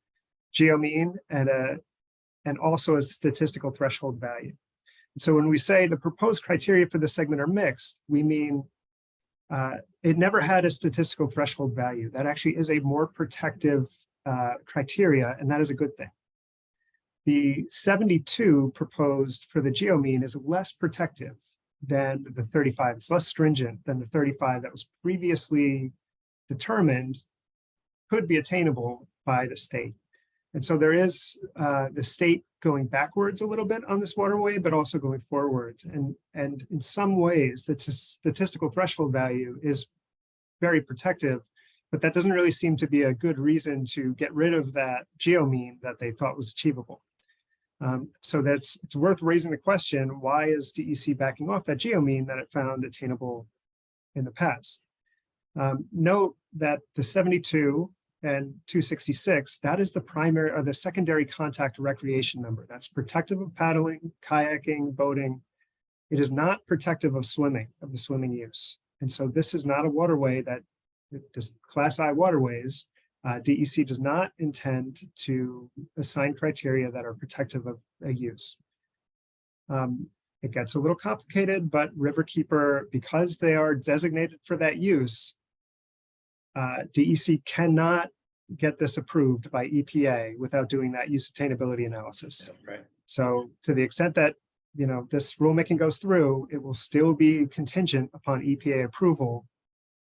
geomean and also a statistical threshold value. And so when we say the proposed criteria for the segment are mixed, we mean it never had a statistical threshold value. That actually is a more protective criteria, and that is a good thing. The 72 proposed for the geomean is less protective than the 35. It's less stringent than the 35 that was previously determined could be attainable by the state. And so there is the state going backwards a little bit on this waterway, but also going forwards. And in some ways, the statistical threshold value is very protective, but that doesn't really seem to be a good reason to get rid of that geomean that they thought was achievable. So it's worth raising the question, why is DEC backing off that geomean that it found attainable in the past? Note that the 72 and 266, that is the primary or the secondary contact recreation number. That's protective of paddling, kayaking, boating. It is not protective of swimming, of the swimming use. And so this is not a waterway that, this Class I waterways, DEC does not intend to assign criteria that are protective of a use. It gets a little complicated, but Riverkeeper, because they are designated for that use, DEC cannot get this approved by EPA without doing that use attainability analysis. Yeah, right. So to the extent that this rulemaking goes through, it will still be contingent upon EPA approval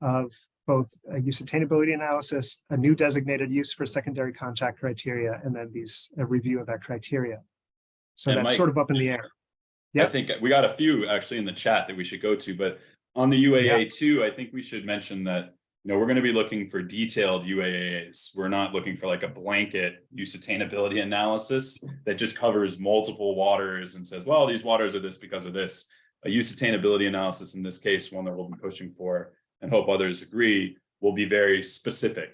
of both a use attainability analysis, a new designated use for secondary contact criteria, and then a review of that criteria. So And that's Mike, sort of up in the air. I Yep. think we got a few actually in the chat that we should go to, but on the UAA too, I think we should mention that we're going to be looking for detailed UAAs. We're not looking for like a blanket use attainability analysis that just covers multiple waters and says, well, these waters are this because of this. A use attainability analysis in this case, one that we'll be pushing for and hope others agree, will be very specific.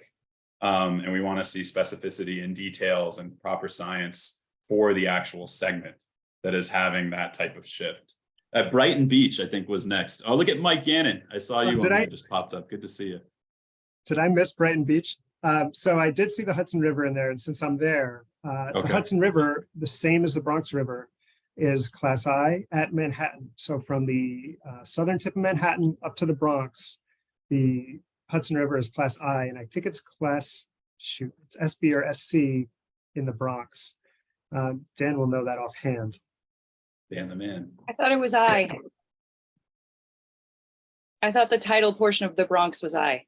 And we want to see specificity and details and proper science for the actual segment that is having that type of shift. At Brighton Beach, I think was next. Oh, look at Mike Gannon. I saw you on there, just popped up. Good to see you. Did I miss Brighton Beach? So I did see the Hudson River in there, and since I'm there, the Hudson River, the same as the Bronx River, is Class I at Manhattan. So from the southern tip of Manhattan up to the Bronx, the Hudson River is Class I, and I think it's it's SB or SC in the Bronx. Dan will know that offhand. Dan the man. I thought it was I. I thought the tidal portion of the Bronx was I.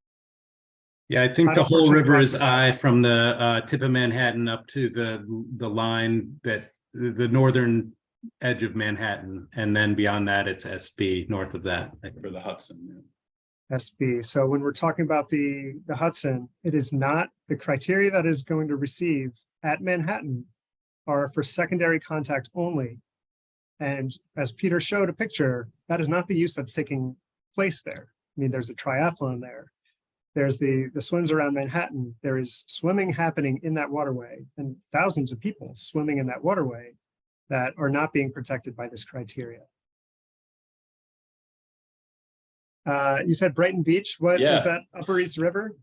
Yeah, I think the Tidal whole portion of river is Bronx. I from the tip of Manhattan up to the line that the northern edge of Manhattan, and then beyond that it's SB north of that. For the Hudson. SB. So when we're talking about the Hudson, it is not the criteria that is going to receive at Manhattan are for secondary contact only. And as Peter showed a picture, that is not the use that's taking place there. I mean, there's a triathlon there. There's the swims around Manhattan. There is swimming happening in that waterway and thousands of people swimming in that waterway that are not being protected by this criteria. You said Brighton Beach. What is that? Upper East River?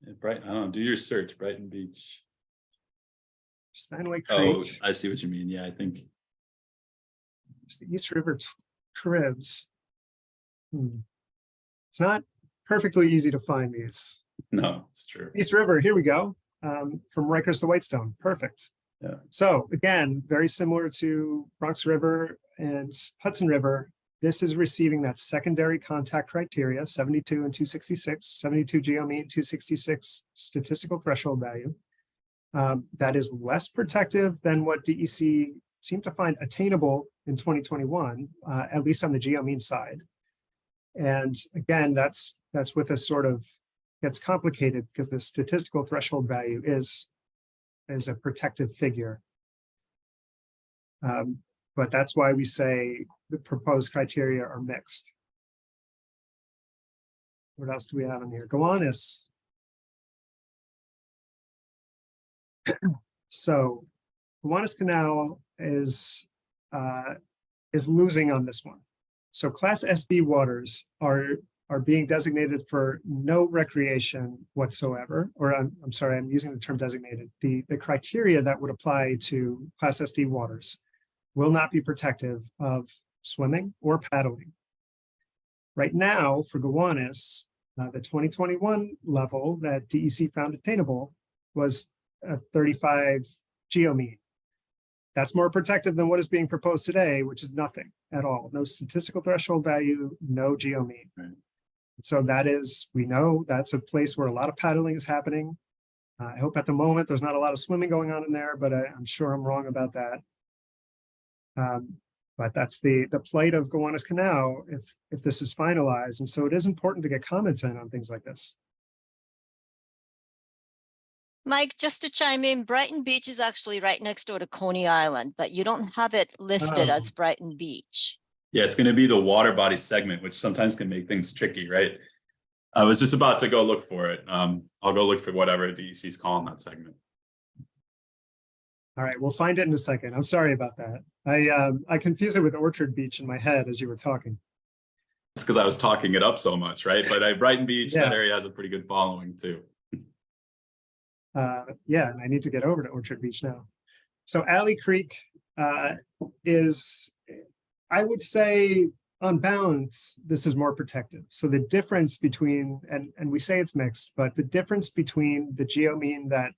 Yeah, I don't know. Do your search, Brighton Beach. Steinway Creek. Oh, I see what you mean. Yeah, I think. It's the East River Cribs. It's not perfectly easy to find these. No, it's true. East River, here we go. From Rikers to Whitestone. Perfect. Yeah. So again, very similar to Bronx River and Hudson River. This is receiving that secondary contact criteria, 72 and 266, 72 geomean, 266 statistical threshold value. That is less protective than what DEC seemed to find attainable in 2021, at least on the geomean side. And again, that's with a sort of, gets complicated because the statistical threshold value is a protective figure. But that's why we say the proposed criteria are mixed. What else do we have in here? Gowanus. So Gowanus Canal is losing on this one. So Class SD waters are being designated for no recreation whatsoever, or I'm sorry, I'm using the term designated. The criteria that would apply to Class SD waters will not be protective of swimming or paddling. Right now, for Gowanus, the 2021 level that DEC found attainable was a 35 geomean. That's more protective than what is being proposed today, which is nothing at all. No statistical threshold value, no geomean. Right. So that is, we know that's a place where a lot of paddling is happening. I hope at the moment there's not a lot of swimming going on in there, but I'm sure I'm wrong about that. But that's the plight of Gowanus Canal if this is finalized. And so it is important to get comments in on things like this. Mike, just to chime in, Brighton Beach is actually right next door to Coney Island, but you don't have it listed as Brighton Beach. Yeah, it's going to be the water body segment, which sometimes can make things tricky, right? I was just about to go look for it. I'll go look for whatever DEC is calling that segment. All right, we'll find it in a second. I'm sorry about that. I confused it with Orchard Beach in my head as you were talking. It's because I was talking it up so much, right? But Brighton Beach, Yeah. that area has a pretty good following too. Yeah, and I need to get over to Orchard Beach now. So Alley Creek is, I would say, on balance, this is more protective. So the difference between, and we say it's mixed, but the difference between the geomean that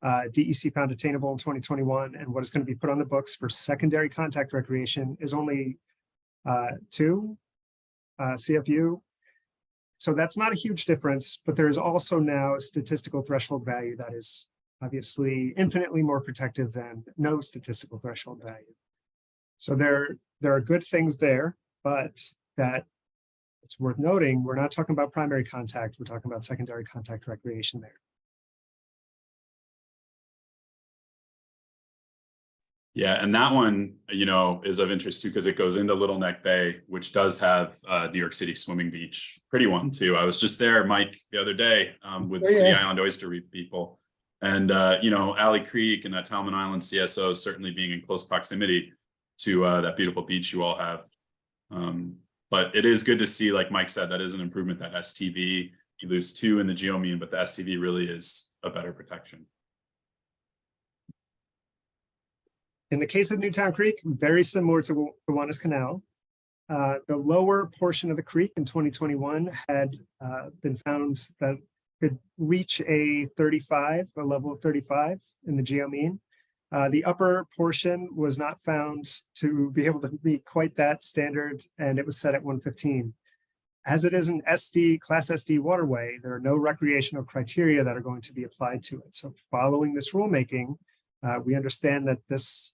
DEC found attainable in 2021 and what is going to be put on the books for secondary contact recreation is only 2 CFU. So that's not a huge difference, but there is also now a statistical threshold value that is obviously infinitely more protective than no statistical threshold value. So there are good things there, but that it's worth noting, we're not talking about primary contact, we're talking about secondary contact recreation there. Yeah, and that one, you know, is of interest too, because it goes into Little Neck Bay, which does have New York City swimming beach, pretty one too. I was just there, Mike, the other day with the City Island Oyster Reef people. And, you know, Alley Creek and that Talman Island CSO certainly being in close proximity to that beautiful beach you all have. But it is good to see, like Mike said, that is an improvement, that STV, you lose 2 in the geomean, but the STV really is a better protection. In the case of Newtown Creek, very similar to Gowanus Canal. The lower portion of the creek in 2021 had been found that could reach a level of 35 in the geomean. The upper portion was not found to be able to meet quite that standard, and it was set at 115. As it is an Class SD waterway, there are no recreational criteria that are going to be applied to it. So following this rulemaking, we understand that this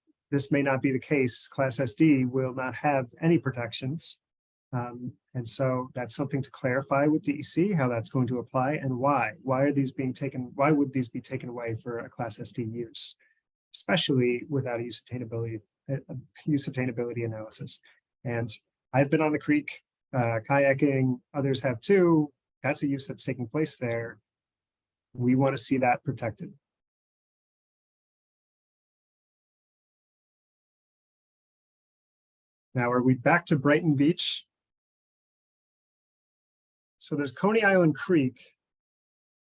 may not be the case. Class SD will not have any protections. And so that's something to clarify with DEC, how that's going to apply and why. Why are these being taken? Why would these be taken away for a Class SD use, especially without a use attainability analysis? And I've been on the creek kayaking, others have too. That's a use that's taking place there. We want to see that protected. Now, are we back to Brighton Beach? So there's Coney Island Creek,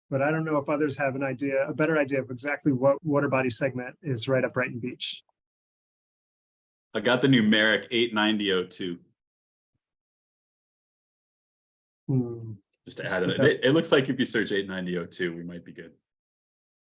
but I don't know if others have a better idea of exactly what water body segment is right at Brighton Beach. I got the numeric 89002. Just to add it. It looks like if you search 89002, we might be good.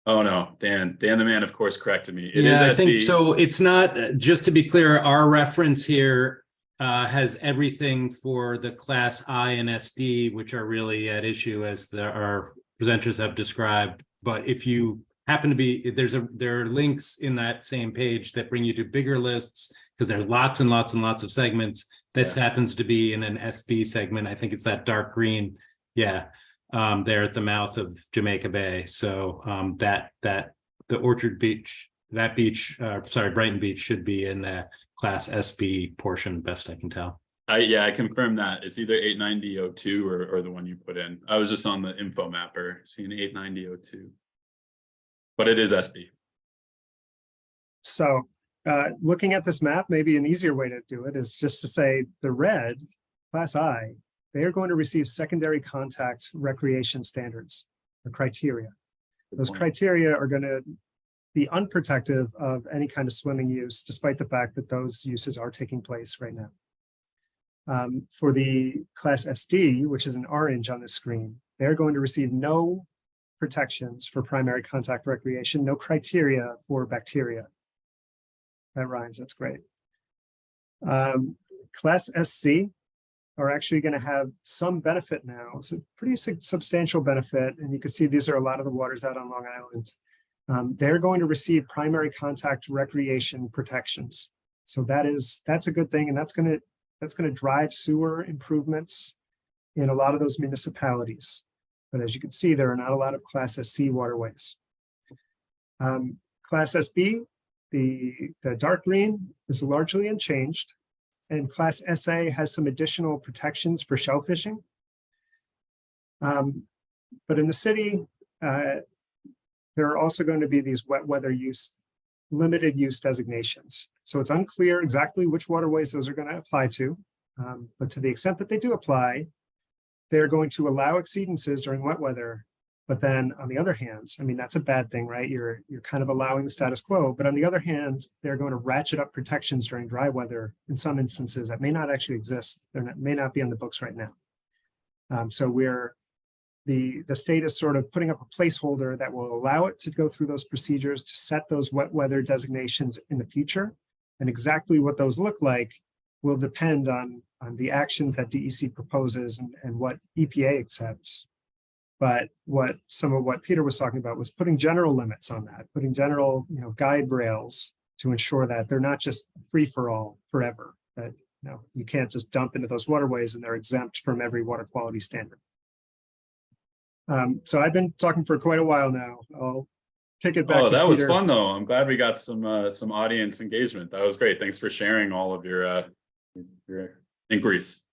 Oh no, Dan the man, of course, corrected me. It is I SB. think so. It's not, just to be clear, our reference here has everything for the Class I and SD, which are really at issue as our presenters have described. But if you happen to be, there are links in that same page that bring you to bigger lists, because there's lots and lots and lots of segments. This happens to be in an SB segment. I think it's that dark green. Yeah. There at the mouth of Jamaica Bay. So the Orchard Beach, Brighton Beach should be in the Class SB portion, best I can tell. Yeah, I confirmed that. It's either 89002 or the one you put in. I was just on the info mapper, seeing 89002. But it is SB. So looking at this map, maybe an easier way to do it is just to say the red, class I, they are going to receive secondary contact recreation standards or criteria. Those criteria are going to be unprotective of any kind of swimming use, despite the fact that those uses are taking place right now. For the class SD, which is an orange on the screen, they're going to receive no protections for primary contact recreation, no criteria for bacteria. That rhymes, that's great. Class SC are actually going to have some benefit now. It's a pretty substantial benefit, and you can see these are a lot of the waters out on Long Island. They're going to receive primary contact recreation protections. So that's a good thing, and that's going to drive sewer improvements in a lot of those municipalities. But as you can see, there are not a lot of Class SC waterways. Class SB, the dark green is largely unchanged, and Class SA has some additional protections for shellfishing. But in the city, there are also going to be these wet weather use, limited use designations. So it's unclear exactly which waterways those are going to apply to, but to the extent that they do apply, they're going to allow exceedances during wet weather. But then on the other hand, I mean, that's a bad thing, right? You're kind of allowing the status quo, but on the other hand, they're going to ratchet up protections during dry weather in some instances that may not actually exist. May not be on the books right now. So the state is sort of putting up a placeholder that will allow it to go through those procedures to set those wet weather designations in the future. And exactly what those look like will depend on the actions that DEC proposes and what EPA accepts. But some of what Peter was talking about was putting general limits on that, putting general guide rails to ensure that they're not just free for all forever, that you can't just dump into those waterways and they're exempt from every water quality standard. So I've been talking for quite a while now. I'll kick it back to Peter. That was fun though. I'm glad we got some audience engagement. That was great. Thanks for sharing all of your inquiries.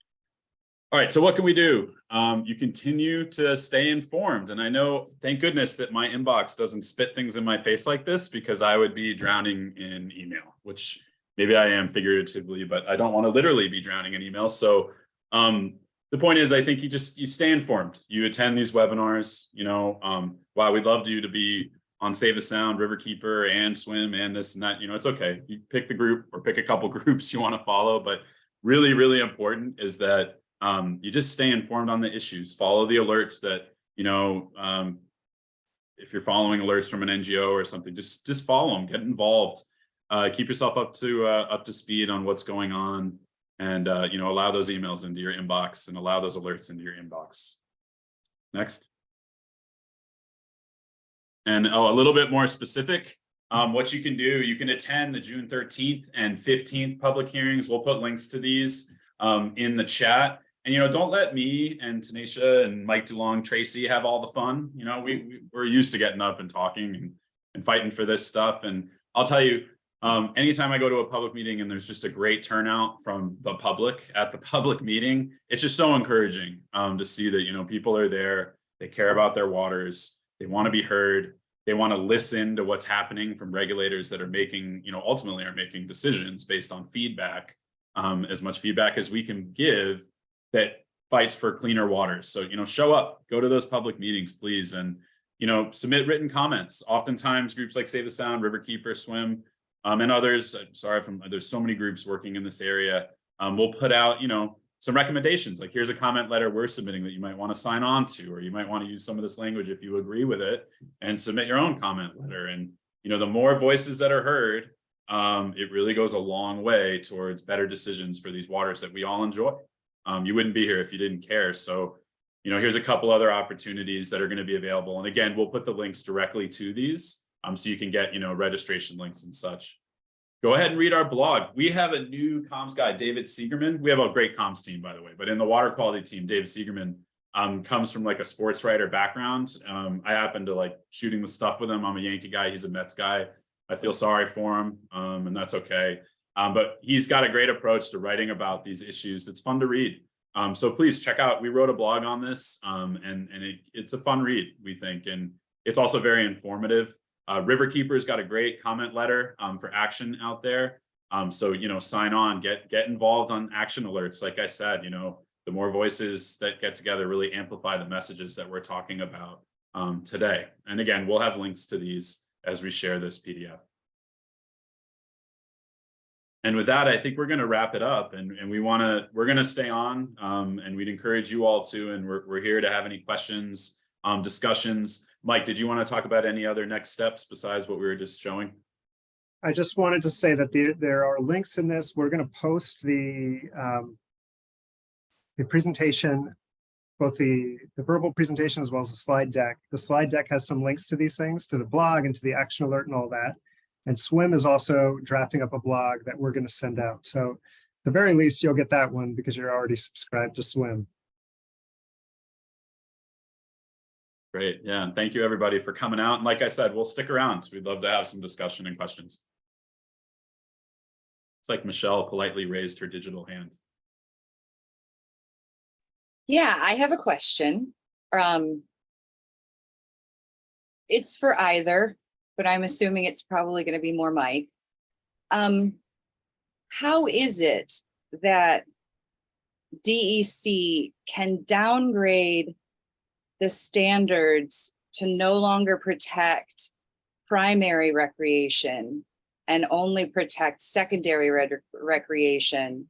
All right, so what can we do? You continue to stay informed. And I know, thank goodness that my inbox doesn't spit things in my face like this, because I would be drowning in email, which maybe I am figuratively, but I don't want to literally be drowning in email. So the point is, I think you stay informed. You attend these webinars, wow, we'd love you to be on Save the Sound, Riverkeeper, and Swim, and this and that, it's okay. You pick the group or pick a couple groups you want to follow, but really, really important is that you just stay informed on the issues, follow the alerts that, if you're following alerts from an NGO or something, just follow them, get involved, keep yourself up to speed on what's going on, and, allow those emails into your inbox and allow those alerts into your inbox. Next. And a little bit more specific, what you can do, you can attend the June 13th and 15th public hearings. We'll put links to these in the chat. And, don't let me and Tanisha and Mike DeLong, Tracy have all the fun. We're used to getting up and talking and fighting for this stuff. And I'll tell you, anytime I go to a public meeting and there's just a great turnout from the public at the public meeting, it's just so encouraging to see that, people are there, they care about their waters, they want to be heard, they want to listen to what's happening from regulators that are making, ultimately are making decisions based on feedback, as much feedback as we can give that fights for cleaner waters. So, show up, go to those public meetings, please. And, submit written comments. Oftentimes groups like Save the Sound, Riverkeeper, Swim, and others, there's so many groups working in this area. We'll put out, some recommendations, like here's a comment letter we're submitting that you might want to sign on to, or you might want to use some of this language if you agree with it, and submit your own comment letter. And, the more voices that are heard, it really goes a long way towards better decisions for these waters that we all enjoy. You wouldn't be here if you didn't care. So, here's a couple other opportunities that are going to be available. And again, we'll put the links directly to these, so you can get, registration links and such. Go ahead and read our blog. We have a new comms guy, David Siegerman. We have a great comms team, by the way, but in the water quality team, David Siegerman comes from like a sports writer background. I happen to like shooting the stuff with him. I'm a Yankee guy. He's a Mets guy. I feel sorry for him, and that's okay. But he's got a great approach to writing about these issues. It's fun to read. So please check out, we wrote a blog on this, and it's a fun read, we think, and it's also very informative. Riverkeeper's got a great comment letter for action out there. So, sign on, get involved on action alerts. Like I said, the more voices that get together really amplify the messages that we're talking about today. And again, we'll have links to these as we share this PDF. And with that, I think we're going to wrap it up, and we're going to stay on, and we'd encourage you all to, and we're here to have any questions, discussions. Mike, did you want to talk about any other next steps besides what we were just showing? I just wanted to say that there are links in this. We're going to post the presentation, both the verbal presentation as well as the slide deck. The slide deck has some links to these things, to the blog and to the action alert and all that. And SWIM is also drafting up a blog that we're going to send out. So at the very least, you'll get that one because you're already subscribed to SWIM. Great. Yeah. And thank you, everybody, for coming out. And like I said, we'll stick around. We'd love to have some discussion and questions. It's like Michelle politely raised her digital hand. Yeah, I have a question. It's for either, but I'm assuming it's probably going to be more Mike. How is it that DEC can downgrade the standards to no longer protect primary recreation and only protect secondary recreation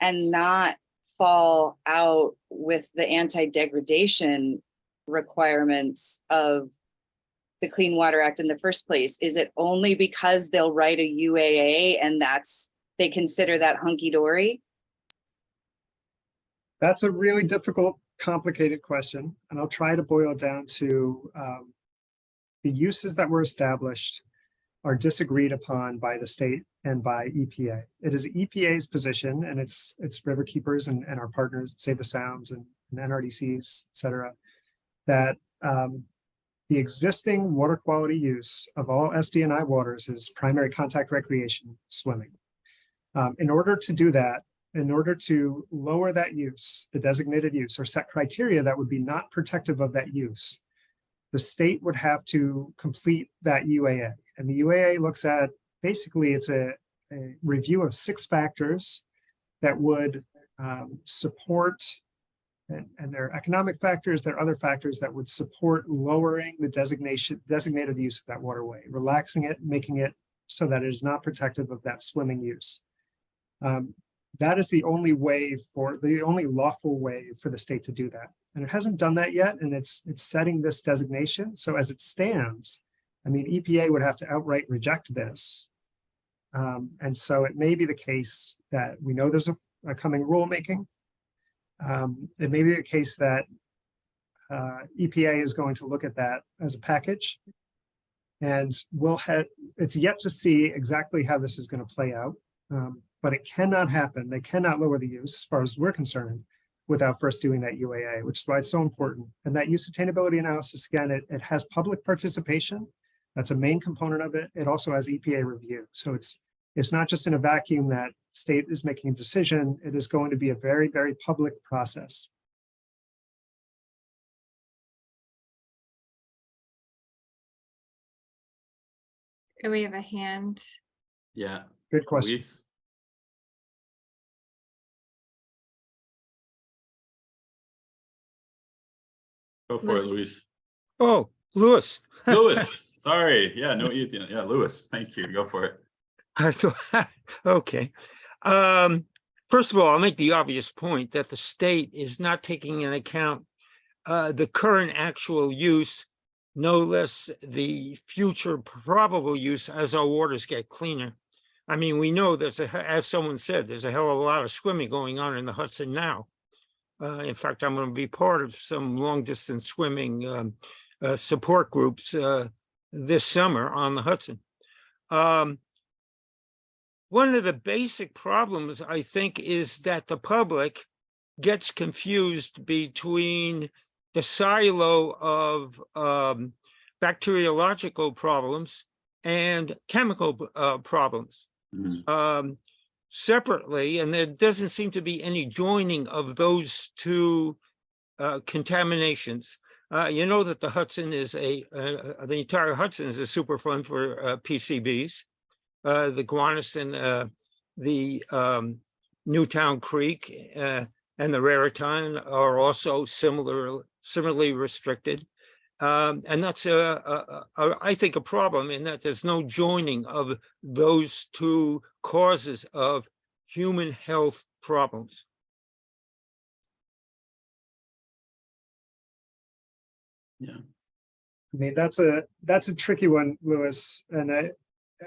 and not fall out with the anti-degradation requirements of the Clean Water Act in the first place? Is it only because they'll write a UAA and they consider that hunky-dory? That's a really difficult, complicated question, and I'll try to boil it down to the uses that were established are disagreed upon by the state and by EPA. It is EPA's position, and it's Riverkeepers and our partners, Save the Sounds and NRDCs, et cetera, that the existing water quality use of all SD&I waters is primary contact recreation, swimming. In order to do that, in order to lower that use, the designated use, or set criteria that would be not protective of that use, the state would have to complete that UAA. And the UAA looks at, basically, it's a review of 6 factors that would support, and there are economic factors, there are other factors that would support lowering the designated use of that waterway, relaxing it, making it so that it is not protective of that swimming use. That is the only lawful way for the state to do that. And it hasn't done that yet, and it's setting this designation. So as it stands, I mean, EPA would have to outright reject this. And so it may be the case that we know there's a coming rulemaking. It may be the case that EPA is going to look at that as a package. And it's yet to see exactly how this is going to play out. But it cannot happen. They cannot lower the use, as far as we're concerned, without first doing that UAA, which is why it's so important. And that use attainability analysis, again, it has public participation. That's a main component of it. It also has EPA review. So it's not just in a vacuum that state is making a decision. It is going to be a very, very public process. Do we have a hand? Yeah. Good question. Luis? Go for it, Luis. Oh, Louis. Louis, sorry. Yeah, no, Ethan. Yeah, Louis. Thank you. Go for it. I thought, okay. First of all, I'll make the obvious point that the state is not taking into account the current actual use, no less the future probable use as our waters get cleaner. I mean, we know as someone said, there's a hell of a lot of swimming going on in the Hudson now. In fact, I'm going to be part of some long distance swimming support groups this summer on the Hudson. One of the basic problems, I think, is that the public gets confused between the silo of bacteriological problems and chemical problems. Mhm. Separately, and there doesn't seem to be any joining of those two contaminations. You know that the Hudson is the entire Hudson is a superfund for PCBs. The Guaniston, the Newtown Creek, and the Raritan are also similarly restricted. And that's I think a problem in that there's no joining of those two causes of human health problems. Yeah. I mean, that's a tricky one, Louis. And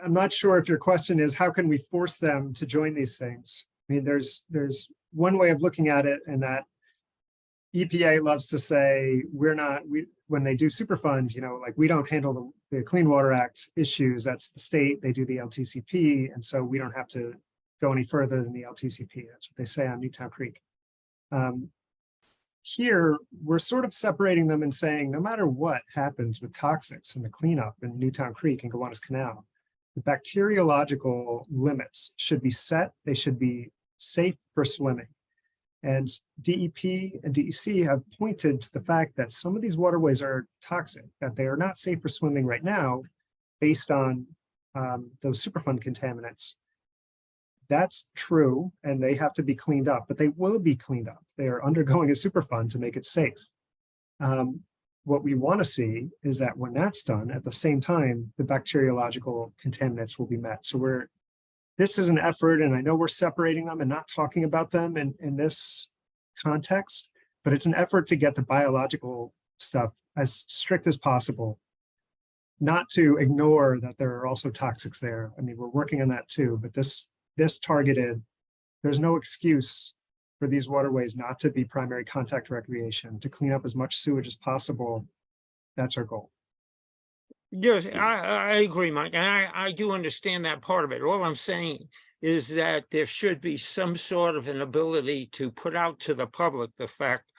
I'm not sure if your question is how can we force them to join these things? I mean, there's one way of looking at it, and that EPA loves to say when they do Superfund, like we don't handle the Clean Water Act issues. That's the state. They do the LTCP, and so we don't have to go any further than the LTCP. That's what they say on Newtown Creek. Here, we're sort of separating them and saying, no matter what happens with toxics and the cleanup in Newtown Creek and Gowanus Canal, the bacteriological limits should be set. They should be safe for swimming. And DEP and DEC have pointed to the fact that some of these waterways are toxic, that they are not safe for swimming right now based on those Superfund contaminants. That's true, and they have to be cleaned up, but they will be cleaned up. They are undergoing a Superfund to make it safe. What we want to see is that when that's done, at the same time, the bacteriological contaminants will be met. So this is an effort, and I know we're separating them and not talking about them in this context, but it's an effort to get the biological stuff as strict as possible, not to ignore that there are also toxics there. I mean, we're working on that too, but this targeted, there's no excuse for these waterways not to be primary contact recreation, to clean up as much sewage as possible. That's our goal. Yes, I agree, Mike. And I do understand that part of it. All I'm saying is that there should be some sort of an ability to put out to the public the fact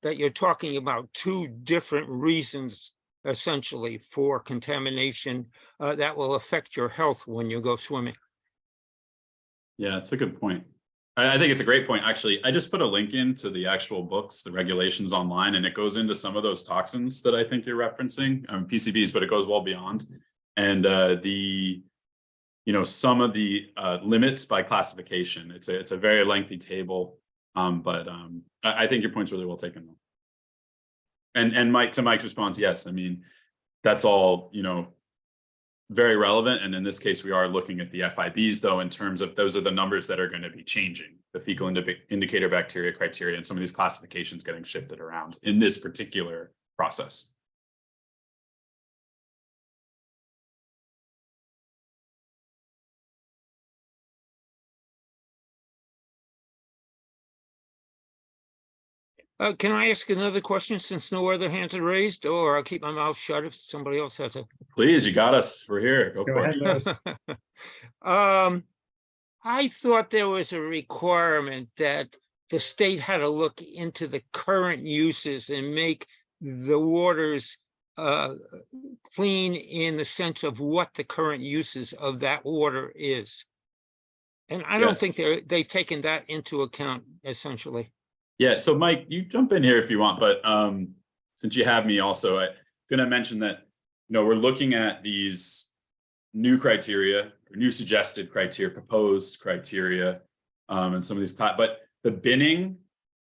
that you're talking about two different reasons, essentially, for contamination that will affect your health when you go swimming. Yeah, it's a good point. I think it's a great point. Actually, I just put a link into the actual books, the regulations online, and it goes into some of those toxins that I think you're referencing, PCBs, but it goes well beyond. And some of the limits by classification. It's a very lengthy table, but I think your point's really well taken. And Mike, to Mike's response, yes, I mean, that's all, very relevant. And in this case, we are looking at the FIBs, though, in terms of those are the numbers that are going to be changing, the fecal indicator bacteria criteria, and some of these classifications getting shifted around in this particular process. Can I ask another question since no other hands are raised, or I'll keep my mouth shut if somebody else has it? Please, you got us. We're here. Go for ahead, Louis. I thought there was a requirement that the state had to look into the current uses and make the waters clean in the sense of what the current uses of that water is. And I don't think they've taken that into account, essentially. Yeah, so Mike, you jump in here if you want, but since you have me also, I'm going to mention that, we're looking at these new criteria, or new suggested criteria, proposed criteria, and some of these, but the binning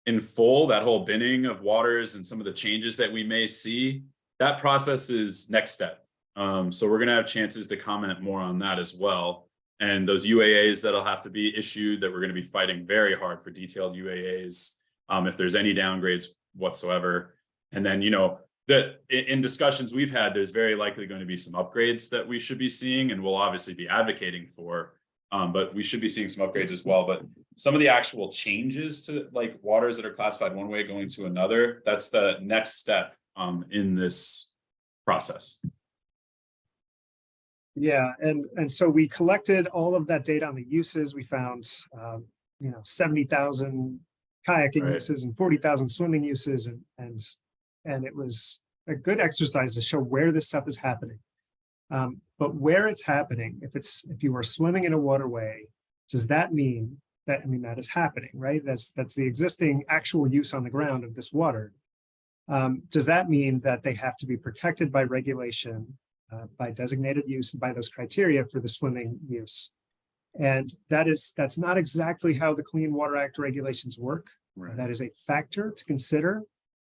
in full, that whole binning of waters and some of the changes that we may see, that process is next step. So we're going to have chances to comment more on that as well. And those UAAs that'll have to be issued, that we're going to be fighting very hard for detailed UAAs. If there's any downgrades whatsoever. And then, that in discussions we've had, there's very likely going to be some upgrades that we should be seeing, and we'll obviously be advocating for, but we should be seeing some upgrades as well. But some of the actual changes to like waters that are classified one way going to another, that's the next step in this process. Yeah, and so we collected all of that data on the uses. We found 70,000 kayaking uses and 40,000 swimming uses, and it was a good exercise to show where this stuff is happening. But where it's happening, if you are swimming in a waterway, does that mean that, I mean, that is happening, right? That's the existing actual use on the ground of this water. Does that mean that they have to be protected by regulation, by designated use, and by those criteria for the swimming use? And that's not exactly how the Clean Water Act regulations work. Right. That is a factor to consider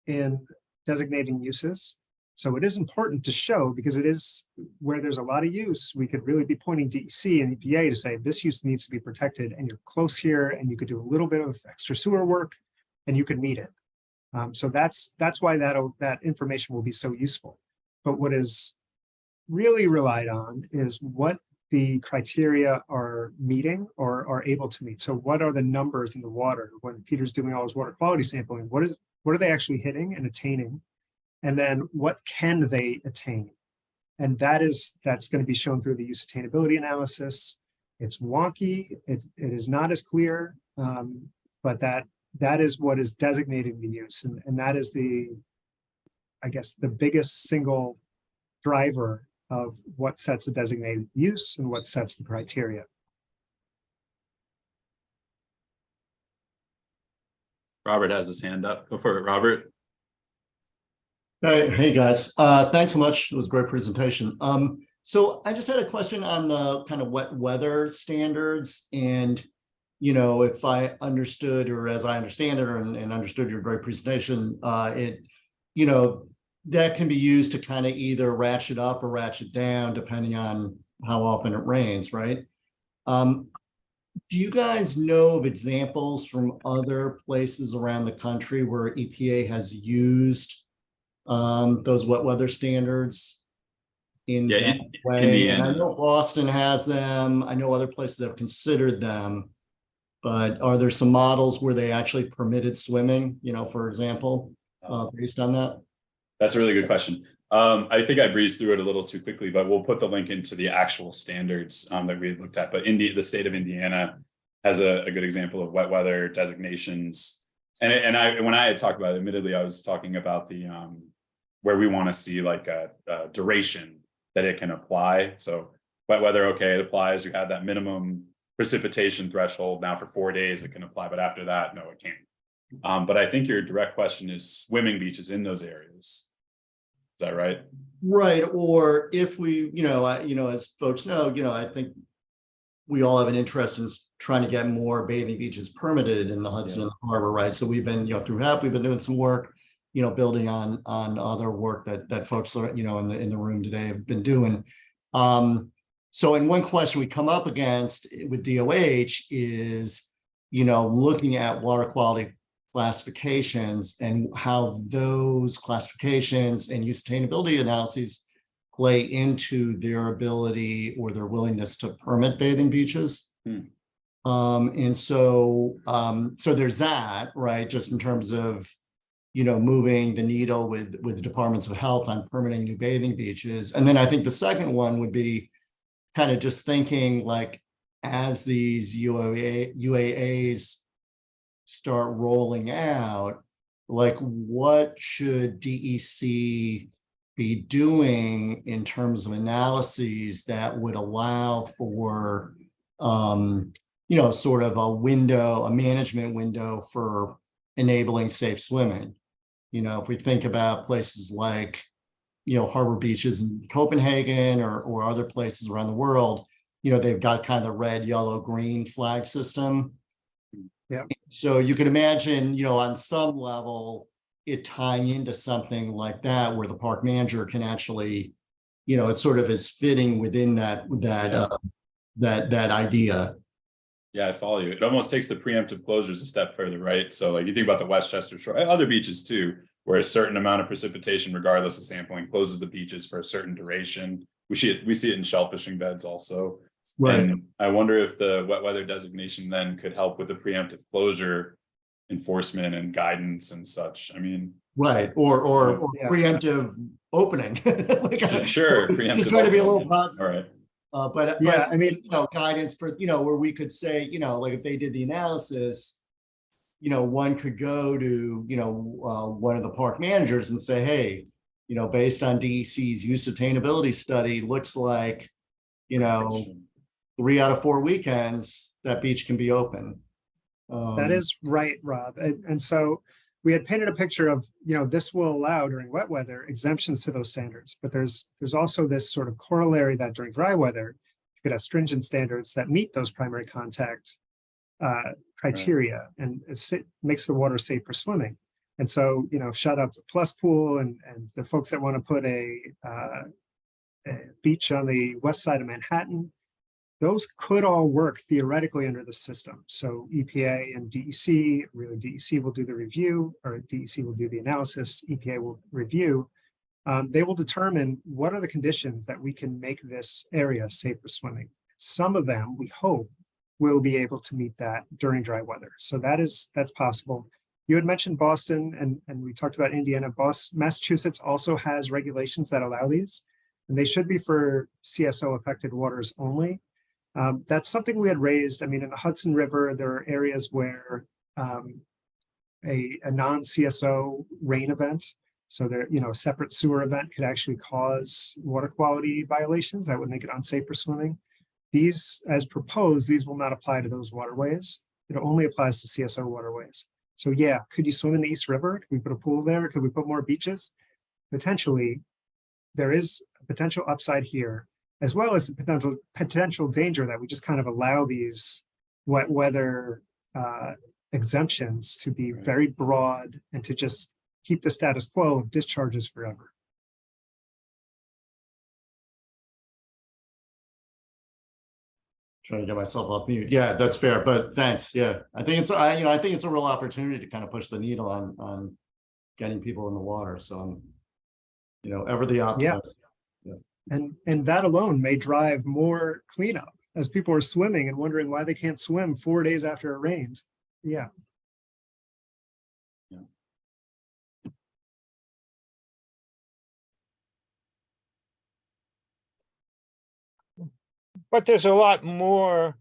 in designating uses. So it is important to show, because it is where there's a lot of use, we could really be pointing DEC and EPA to say this use needs to be protected, and you're close here, and you could do a little bit of extra sewer work and you could meet it. So that's why that information will be so useful. But what is really relied on is what the criteria are meeting or are able to meet. So what are the numbers in the water when Peter's doing all his water quality sampling? What are they actually hitting and attaining? And then what can they attain? And that's going to be shown through the use attainability analysis. It's wonky. It is not as clear, but that is what is designating the use. And that is I guess, the biggest single driver of what sets a designated use and what sets the criteria. Robert has his hand up. Go for it, Robert. Hey guys, thanks so much. It was a great presentation. So I just had a question on the kind of wet weather standards, and if I understood, or as I understand it, and understood your great presentation, that can be used to kind of either ratchet up or ratchet down depending on how often it rains, right? Do you guys know of examples from other places around the country where EPA has used those wet weather standards in that way? And I know Boston has them. I know other places have considered them, but are there some models where they actually permitted swimming, for example, based on that? That's a really good question. I think I breezed through it a little too quickly, but we'll put the link into the actual standards that we had looked at. But the state of Indiana has a good example of wet weather designations. And when I had talked about it, admittedly, I was talking about the where we want to see like a duration that it can apply. So wet weather, okay, it applies. You have that minimum precipitation threshold. Now for 4 days, it can apply, but after that, no, it can't. But I think your direct question is swimming beaches in those areas. Is that right? Right. Or if we, as folks know, I think we all have an interest in trying to get more bathing beaches permitted in the Hudson and the Harbor, right? So we've been, through HEP, we've been doing some work, building on other work that folks are, in the room today have been doing. So in one question we come up against with DOH is, looking at water quality classifications and how those classifications and use sustainability analyses play into their ability or their willingness to permit bathing beaches. And so there's that, right? Just in terms of, moving the needle with the departments of health on permitting new bathing beaches. And then I think the second one would be kind of just thinking like, as these UAAs start rolling out, like what should DEC be doing in terms of analyses that would allow for, sort of a management window for enabling safe swimming? If we think about places like, harbor beaches in Copenhagen or other places around the world, they've got kind of the red, yellow, green flag system. Yeah. So you can imagine, on some level, it tying into something like that, where the park manager can actually, it sort of is fitting within that idea. Yeah, I follow you. It almost takes the preemptive closures a step further, right? So like you think about the Westchester Shore, other beaches too, where a certain amount of precipitation, regardless of sampling, closes the beaches for a certain duration. We see it in shellfishing beds also. Right. And I wonder if the wet weather designation then could help with the preemptive closure enforcement and guidance and such. I mean, right. Or preemptive opening. Sure. Preemptive just trying to be a little positive. All right. But I mean, guidance for, where we could say, like if they did the analysis, one could go to, one of the park managers and say, hey, based on DEC's use attainability study, looks like, 3 out of 4 weekends, that beach can be open. That is right, Rob. And so we had painted a picture of, this will allow during wet weather exemptions to those standards. But there's also this sort of corollary that during dry weather, you could have stringent standards that meet those primary contact criteria, and it makes the water safe for swimming. And so, shout out to Plus Pool and the folks that want to put a beach on the west side of Manhattan. Those could all work theoretically under the system. So EPA and DEC, really DEC will do the review, or DEC will do the analysis, EPA will review. They will determine what are the conditions that we can make this area safe for swimming. Some of them, we hope, will be able to meet that during dry weather. So that's possible. You had mentioned Boston, and we talked about Indiana. Massachusetts also has regulations that allow these, and they should be for CSO affected waters only. That's something we had raised. I mean, in the Hudson River, there are areas where a non-CSO rain event, so there, a separate sewer event could actually cause water quality violations that would make it unsafe for swimming. These, as proposed, these will not apply to those waterways. It only applies to CSO waterways. So yeah, could you swim in the East River? Could we put a pool there? Could we put more beaches? Potentially, there is a potential upside here, as well as the potential danger that we just kind of allow these wet weather exemptions to be very broad and to just keep the status quo of discharges forever. Trying to get myself off mute. Yeah, that's fair, but thanks. Yeah, I think it's a real opportunity to kind of push the needle on getting people in the water. So I'm, ever the optimist. Yeah. Yes. And that alone may drive more cleanup as people are swimming and wondering why they can't swim 4 days after it rained. Yeah. But there's a lot more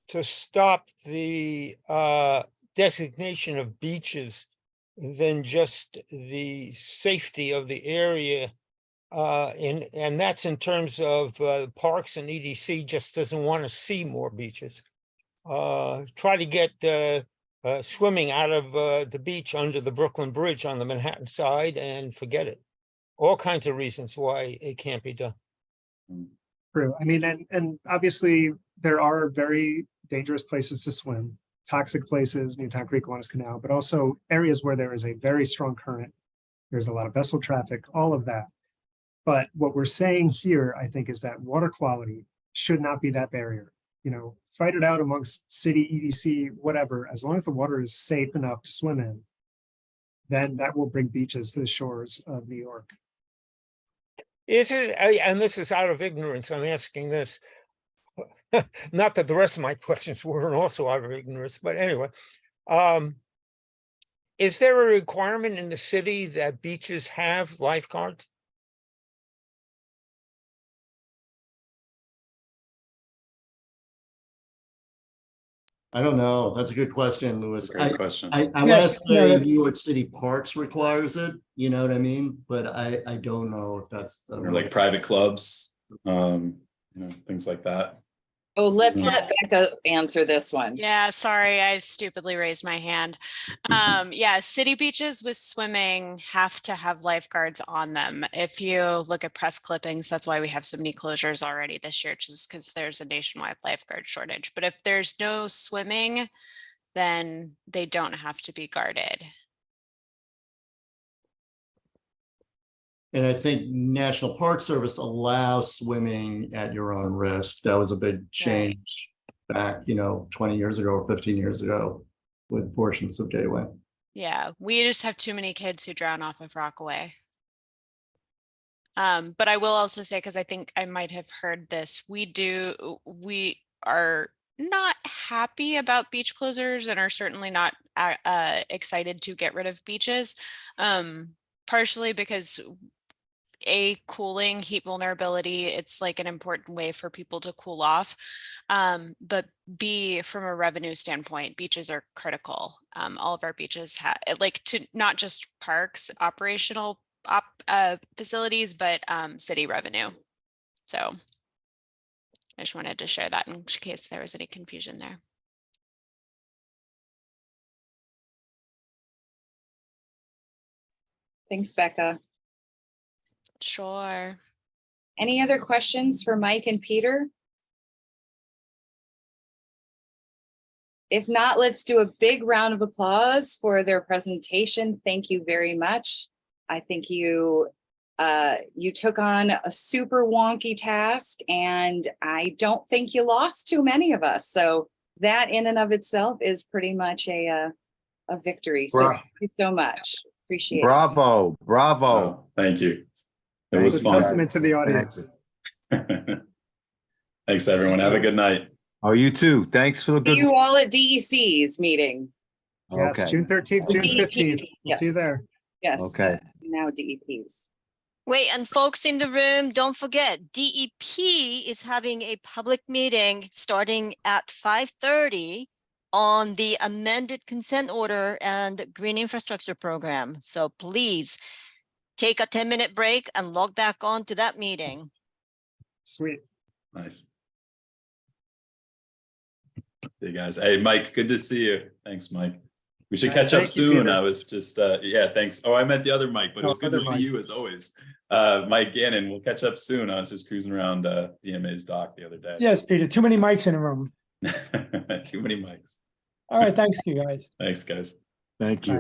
to stop the designation of beaches than just the safety of the area. And that's in terms of parks, and EDC just doesn't want to see more beaches. Try to get swimming out of the beach under the Brooklyn Bridge on the Manhattan side and forget it. All kinds of reasons why it can't be done. True. I mean, and obviously there are very dangerous places to swim, toxic places, Newtown Creek, Kiwanis Canal, but also areas where there is a very strong current. There's a lot of vessel traffic, all of that. But what we're saying here, I think, is that water quality should not be that barrier. Fight it out amongst city, EDC, whatever. As long as the water is safe enough to swim in, then that will bring beaches to the shores of New York. Is it, and this is out of ignorance, I'm asking this, not that the rest of my questions weren't also out of ignorance, but anyway, is there a requirement in the city that beaches have lifeguards? I don't know. That's a good question, Louis. Great question. I want to say New York City Parks requires it, you know what I mean? But I don't know if that's Or like private clubs, things like that. Oh, let's let Becca answer this one. Yeah, sorry, I stupidly raised my hand. Yeah, city beaches with swimming have to have lifeguards on them. If you look at press clippings, that's why we have so many closures already this year, just because there's a nationwide lifeguard shortage. But if there's no swimming, then they don't have to be guarded. And I think National Park Service allows swimming at your own risk. That was a big change back, 20 years ago or 15 years ago with portions of Gateway. Yeah, we just have too many kids who drown off of Rockaway. But I will also say, because I think I might have heard this, we are not happy about beach closures and are certainly not excited to get rid of beaches, partially because cooling, heat vulnerability, it's like an important way for people to cool off. But B, from a revenue standpoint, beaches are critical. All of our beaches have, to not just parks, operational facilities, but city revenue. So I just wanted to share that in case there was any confusion there. Thanks, Becca. Sure. Any other questions for Mike and Peter? If not, let's do a big round of applause for their presentation. Thank you very much. I think you took on a super wonky task, and I don't think you lost too many of us. So that in and of itself is pretty much a victory. So thank you so much. Appreciate it. Bravo, bravo. Oh, thank you. It It's was a fun. testament to the audience. Thanks, everyone. Have a good night. Oh, you too. Thanks for the See good. you all at DEC's meeting. Yes, Okay. June 13th, June DEP, 15th. We'll see you yes. there. Yes. Okay. Now DEPs. Wait, and folks in the room, don't forget, DEP is having a public meeting starting at 5:30 on the amended consent order and green infrastructure program. So please take a 10-minute break and log back on to that meeting. Sweet. Nice. Hey guys. Hey Mike, good to see you. Thanks, Mike. We should catch up Thank you, soon. Peter. I was just yeah, thanks. Oh, I meant the other Mike, but it was good to other see Mike. you as always. Mike Gannon, we'll catch up soon. I was just cruising around DMA's dock the other day. Yes, Peter, too many mics in the room. Too many mics. All right, thanks you guys. Thanks, guys. Thank you.